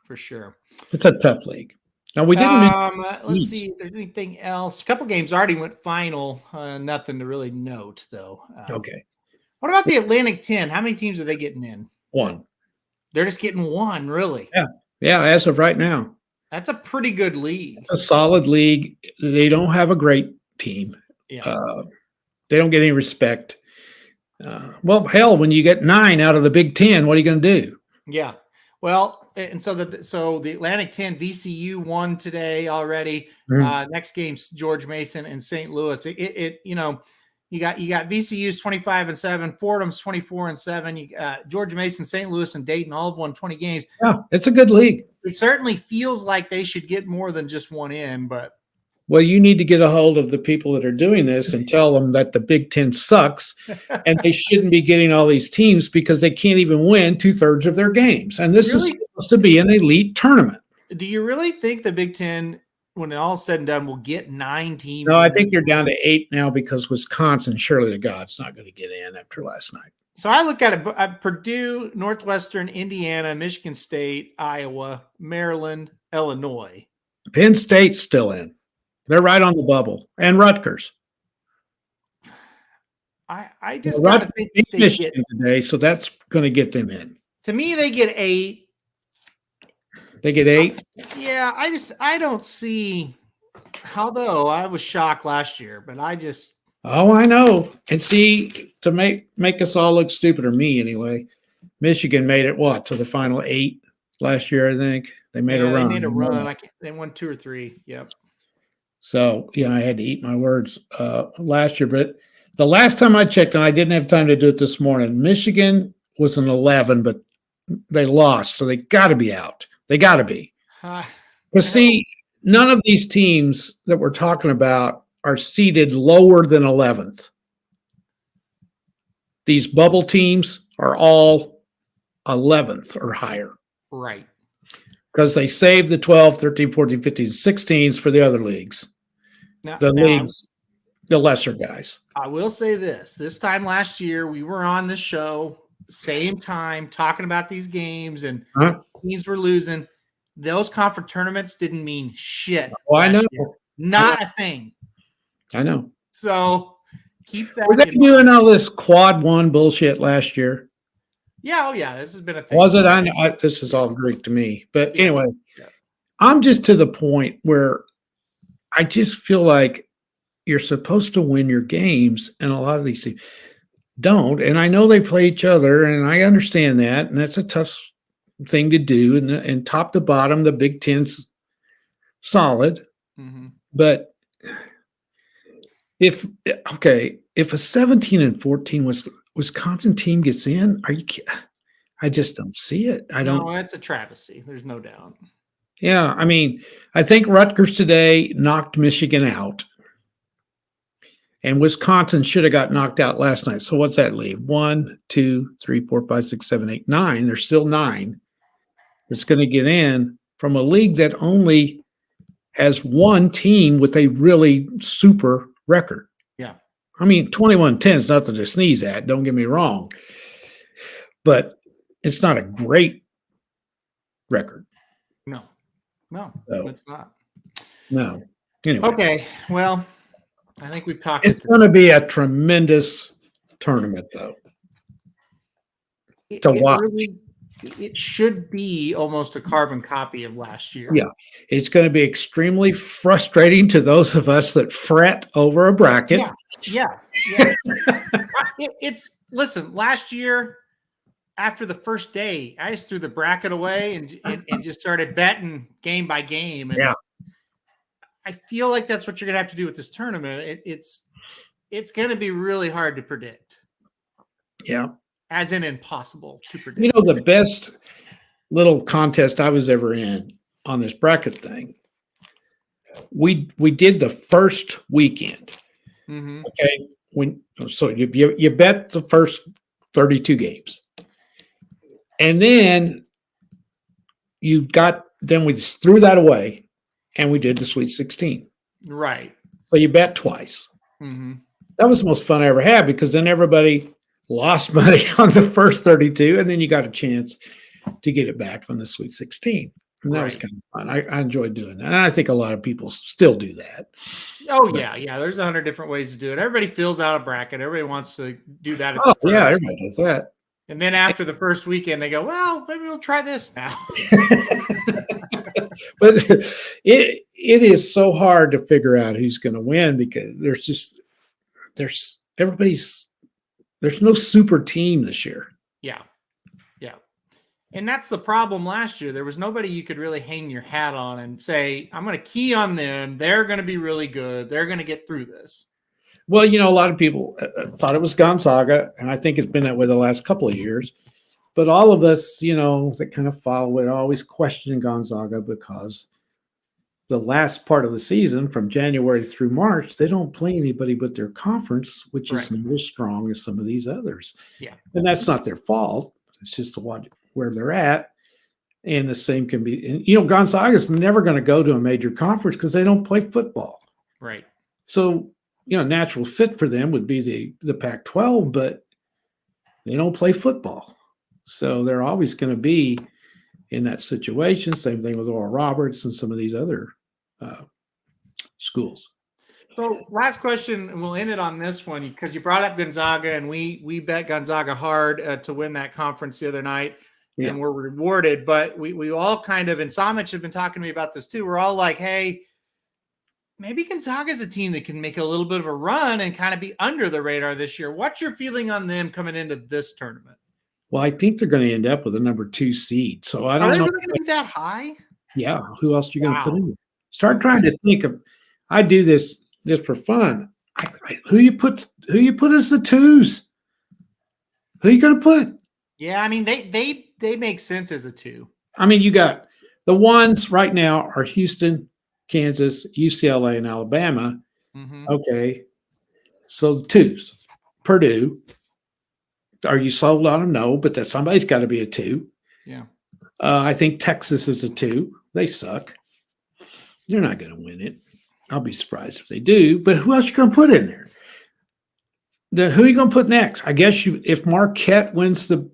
For sure. It's a tough league. Now we didn't. Let's see if there's anything else. A couple games already went final. Nothing to really note though. Okay. What about the Atlantic 10? How many teams are they getting in? 1. They're just getting 1, really. Yeah. As of right now. That's a pretty good league. It's a solid league. They don't have a great team. Yeah. They don't get any respect. Well, hell, when you get 9 out of the Big 10, what are you going to do? Yeah. Well, and so the Atlantic 10, VCU won today already. Mm-hmm. Next game's George Mason and St. Louis. You got VCU's 25-7, Fordham's 24-7. You got George Mason, St. Louis, and Dayton all have won 20 games. Yeah, it's a good league. It certainly feels like they should get more than just 1 in, but well, you need to get a hold of the people that are doing this and tell them that the Big 10 sucks and they shouldn't be getting all these teams because they can't even win 2/3 of their games. And this is supposed to be an elite tournament. Do you really think the Big 10 when all is said and done, we'll get 9 teams. No, I think you're down to 8 now because Wisconsin, surely to God's not going to get in after last night. So I look at it: Purdue, Northwestern, Indiana, Michigan State, Iowa, Maryland, Illinois. Penn State's still in. They're right on the bubble. And Rutgers. I just got to think they Michigan today, so that's going to get them in. To me, they get 8. They get 8? Yeah, I don't see how, though. I was shocked last year, but Oh, I know. And see, to make us all look stupid, or me anyway, Michigan made it to the final 8 last year, I think. They made a run. They made a run. They won 2 or 3. Yep. So, I had to eat my words last year. But the last time I checked, and I didn't have time to do it this morning, Michigan was an 11, but they lost. So they got to be out. They got to be. But see, none of these teams that we're talking about are seated lower than 11th. These bubble teams are all 11th or higher. Right. Because they saved the 12, 13, 14, 15, 16s for the other leagues. Leagues, the lesser guys. I will say this time last year, we were on this show, same time, talking about these games, and teams were losing. Those conference tournaments didn't mean shit. Oh, I know. Not a thing. I know. So keep that. Were they doing all this quad 1 bullshit last year? Yeah, this has been a thing. Was it? I know this is all Greek to me. But anyway, I'm just to the point where I just feel like you're supposed to win your games, and a lot of these teams don't. And I know they play each other, and I understand that, and that's a tough thing to do. And top to bottom, the Big Ten's solid. Mm-hmm. But if a 17 and 14 Wisconsin team gets in, are you kidding? I just don't see it. No, that's a travesty. There's no doubt. Yeah, I mean, I think Rutgers today knocked Michigan out, and Wisconsin should have got knocked out last night. So what's that leave? 1, 2, 3, 4, 5, 6, 7, 8, 9. There's still 9 that's going to get in from a league that only has 1 team with a really super record. Yeah. I mean, 21-10 is nothing to sneeze at. Don't get me wrong. But it's not a great record. No, it's not. No. Anyway. Okay. Well, I think we've talked. It's going to be a tremendous tournament, though. To watch. It should be almost a carbon copy of last year. Yeah. It's going to be extremely frustrating to those of us that fret over a bracket. Yeah. Listen, last year, after the first day, I just threw the bracket away and just started betting game by game. And I feel like that's what you're going to have to do with this tournament. It's going to be really hard to predict. Yeah. As in impossible to predict. The best little contest I was ever in on this bracket thing, we did the first weekend. Mm-hmm. Okay. So you bet the first 32 games. And then we just threw that away and we did the Sweet 16. Right. So you bet twice. Mm-hmm. That was the most fun I ever had because then everybody lost money on the first 32 and then you got a chance to get it back on the Sweet 16. And that was kind of fun. I enjoyed doing that. And I think a lot of people still do that. Oh, yeah. There's 100 different ways to do it. Everybody fills out a bracket. Everybody wants to do that. Everybody does that. And then after the first weekend, they go, well, maybe we'll try this now. But it is so hard to figure out who's going to win because there's no super team this year. Yeah. And that's the problem last year. There was nobody you could really hang your hat on and say, I'm going to key on them. They're going to be really good. They're going to get through this. Well, a lot of people thought it was Gonzaga, and I think it's been that way the last couple of years. But all of us, that kind of follow it, always question Gonzaga because the last part of the season, from January through March, they don't play anybody but their conference, which is not as strong as some of these others. Yeah. And that's not their fault. It's just where they're at. And the same can be, and, Gonzaga's never going to go to a major conference because they don't play football. Right. So, natural fit for them would be the Pac-12, but they don't play football. So they're always going to be in that situation. Same thing with Oral Roberts and some of these other schools. So last question, and we'll end it on this one because you brought up Gonzaga, and we bet Gonzaga hard to win that conference the other night, and we're rewarded. But we all kind of, and Somich have been talking to me about this too. We're all like, hey, maybe Gonzaga is a team that can make a little bit of a run and kind of be under the radar this year. What's your feeling on them coming into this tournament? Well, I think they're going to end up with a number 2 seed. So I don't know. Are they really going to be that high? Yeah. Who else are you going to put in there? Start trying to think of. I do this just for fun. Who you put as the 2s? Who you going to put? Yeah, I mean they make sense as a 2. I mean, you got the 1s right now are Houston, Kansas, UCLA, and Alabama. Mm-hmm. Okay. So the 2s, Purdue. Are you sold on them? No, but somebody's got to be a 2. Yeah. I think Texas is a 2. They suck. They're not going to win it. I'll be surprised if they do. But who else you going to put in there? Who are you going to put next? I guess if Marquette wins the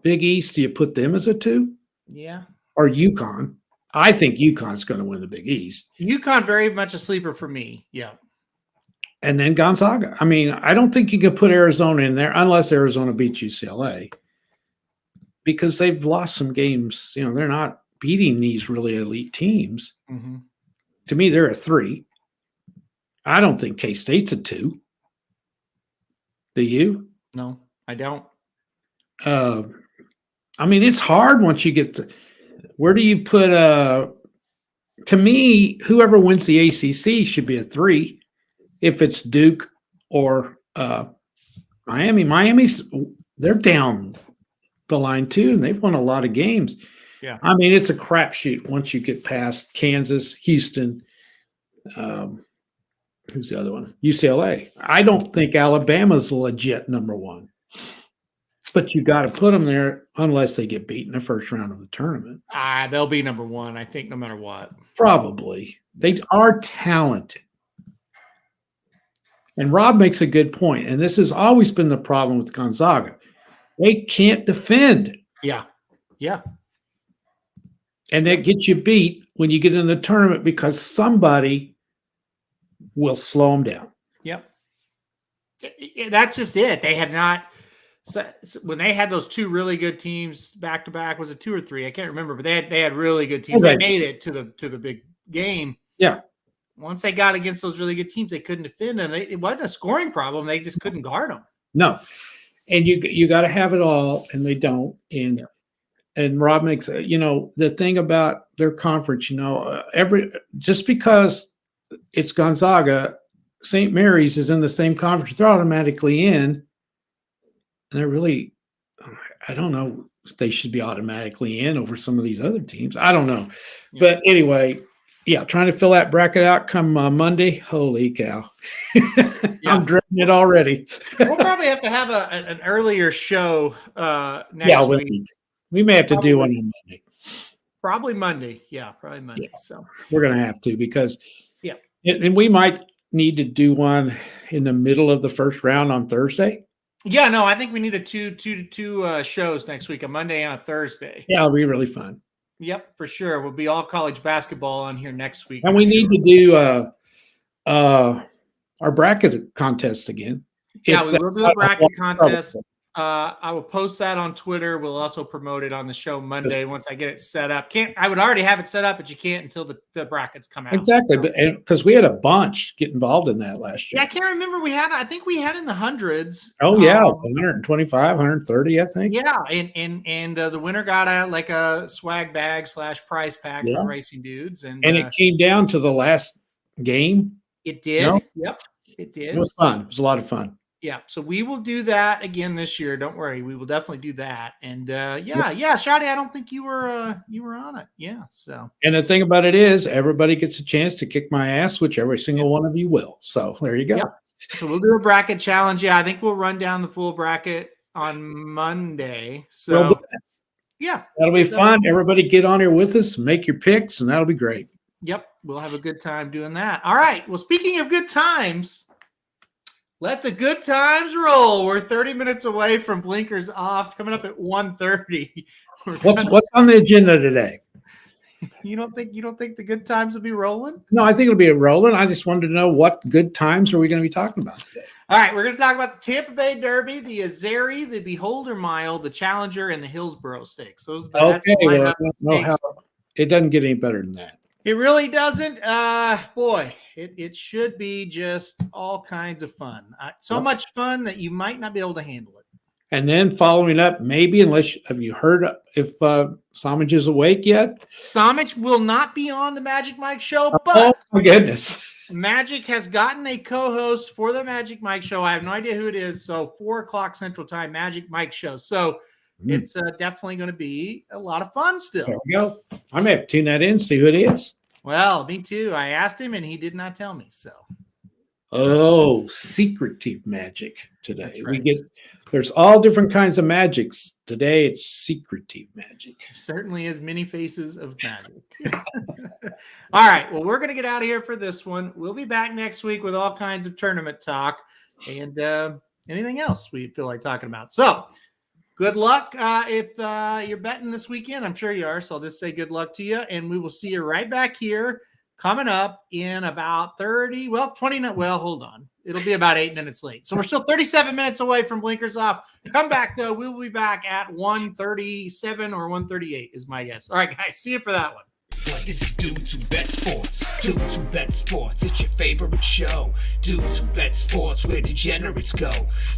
Big East, do you put them as a 2? Yeah. Or UConn? I think UConn's going to win the Big East. UConn very much a sleeper for me. Yeah. And then Gonzaga. I mean, I don't think you can put Arizona in there unless Arizona beats UCLA because they've lost some games. They're not beating these really elite teams. Mm-hmm. To me, they're a 3. I don't think K-State's a 2. Do you? No, I don't. I mean, it's hard once you get to where do you put to me, whoever wins the ACC should be a 3. If it's Duke or Miami's they're down the line too, and they've won a lot of games. Yeah, I mean it's a crapshoot once you get past Kansas, Houston. Who's the other one? UCLA. I don't think Alabama's legit number 1, but you got to put them there unless they get beat in the first round of the tournament. They'll be number 1, I think, no matter what. Probably. They are talented. And Rob makes a good point, and this has always been the problem with Gonzaga. They can't defend. Yeah. And that gets you beat when you get in the tournament because somebody will slow them down. Yep. That's just it. They had not so when they had those 2 really good teams back to back, was it 2 or 3? I can't remember, but they had really good teams. They made it to the big game. Yeah. Once they got against those really good teams, they couldn't defend them. It wasn't a scoring problem. They just couldn't guard them. No. And you got to have it all, and they don't. And Rob makes the thing about their conference, just because it's Gonzaga, St. Mary's is in the same conference, they're automatically in. And they're really, I don't know if they should be automatically in over some of these other teams. I don't know. Yeah. But anyway, trying to fill that bracket out come Monday. Holy cow. I'm dreading it already. We'll probably have to have an earlier show next week. We may have to do one on Monday. Probably Monday. Yeah, probably Monday. Yeah. So we're going to have to because and we might need to do one in the middle of the first round on Thursday. Yeah, no, I think we need two shows next week, a Monday and a Thursday. Yeah, it'll be really fun. Yep, for sure. We'll be all college basketball on here next week. And we need to do our bracket contest again. Yeah, we will do a bracket contest. I will post that on Twitter. We'll also promote it on the show Monday once I get it set up. I would already have it set up, but you can't until the brackets come out. Exactly, but because we had a bunch get involved in that last year. Yeah, I can't remember. I think we had in the hundreds. Oh yeah, 125, 130, I think. Yeah, and the winner got a swag bag / prize pack from Racing Dudes, and it came down to the last game. It did. Yep, it did. It was fun. It was a lot of fun. Yeah, so we will do that again this year. Don't worry, we will definitely do that. And Shadi, I don't think you were on it. Yeah, so. And the thing about it is, everybody gets a chance to kick my ass, which every single one of you will. So there you go. Yep. So we'll do a bracket challenge. Yeah, I think we'll run down the full bracket on Monday. So Yeah. That'll be fun. Everybody get on here with us, make your picks, and that'll be great. Yep. We'll have a good time doing that. All right. Well, speaking of good times, let the good times roll. We're 30 minutes away from blinkers off, coming up at 1:30. What's on the agenda today? You don't think the good times will be rolling? No, I think it'll be rolling. I just wanted to know what good times are we going to be talking about today. All right, we're going to talk about the Tampa Bay Derby, the Azeri, the Beholder Mile, the Challenger, and the Hillsborough Stakes. That's Well, I stakes. don't know how it doesn't get any better than that. It really doesn't. Boy, it should be just all kinds of fun. So much fun that you might not be able to handle it. And then following up, maybe have you heard if Somich is awake yet? Somich will not be on the Magic Mike show, Oh but my goodness. Magic has gotten a co-host for the Magic Mike show. I have no idea who it is. So 4:00 Central Time, Magic Mike show. So it's definitely going to be a lot of fun still. There we go. I may have to tune that in, see who it is. Well, me too. I asked him and he did not tell me. So. Oh, secretive magic today. That's right. There's all different kinds of magics. Today it's secretive magic. Certainly is many faces of magic. All right. Well, we're going to get out of here for this one. We'll be back next week with all kinds of tournament talk and anything else we feel like talking about. So good luck if you're betting this weekend. I'm sure you are. So I'll just say good luck to you. And we will see you right back here coming up in about 29. Well, hold on. It'll be about 8 minutes late. So we're still 37 minutes away from blinkers off. Come back, though. We'll be back at 1:37 or 1:38 is my guess. All right, guys. See you for that one. This is Due to Bet Sports. Due to Bet Sports, it's your favorite show. Due to Bet Sports, where degenerates go.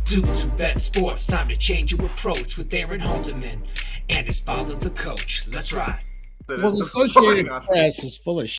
Due to Bet Sports, time to change your approach with Aaron Halterman and his father, the coach. Let's ride. Well, the Associated Press is full of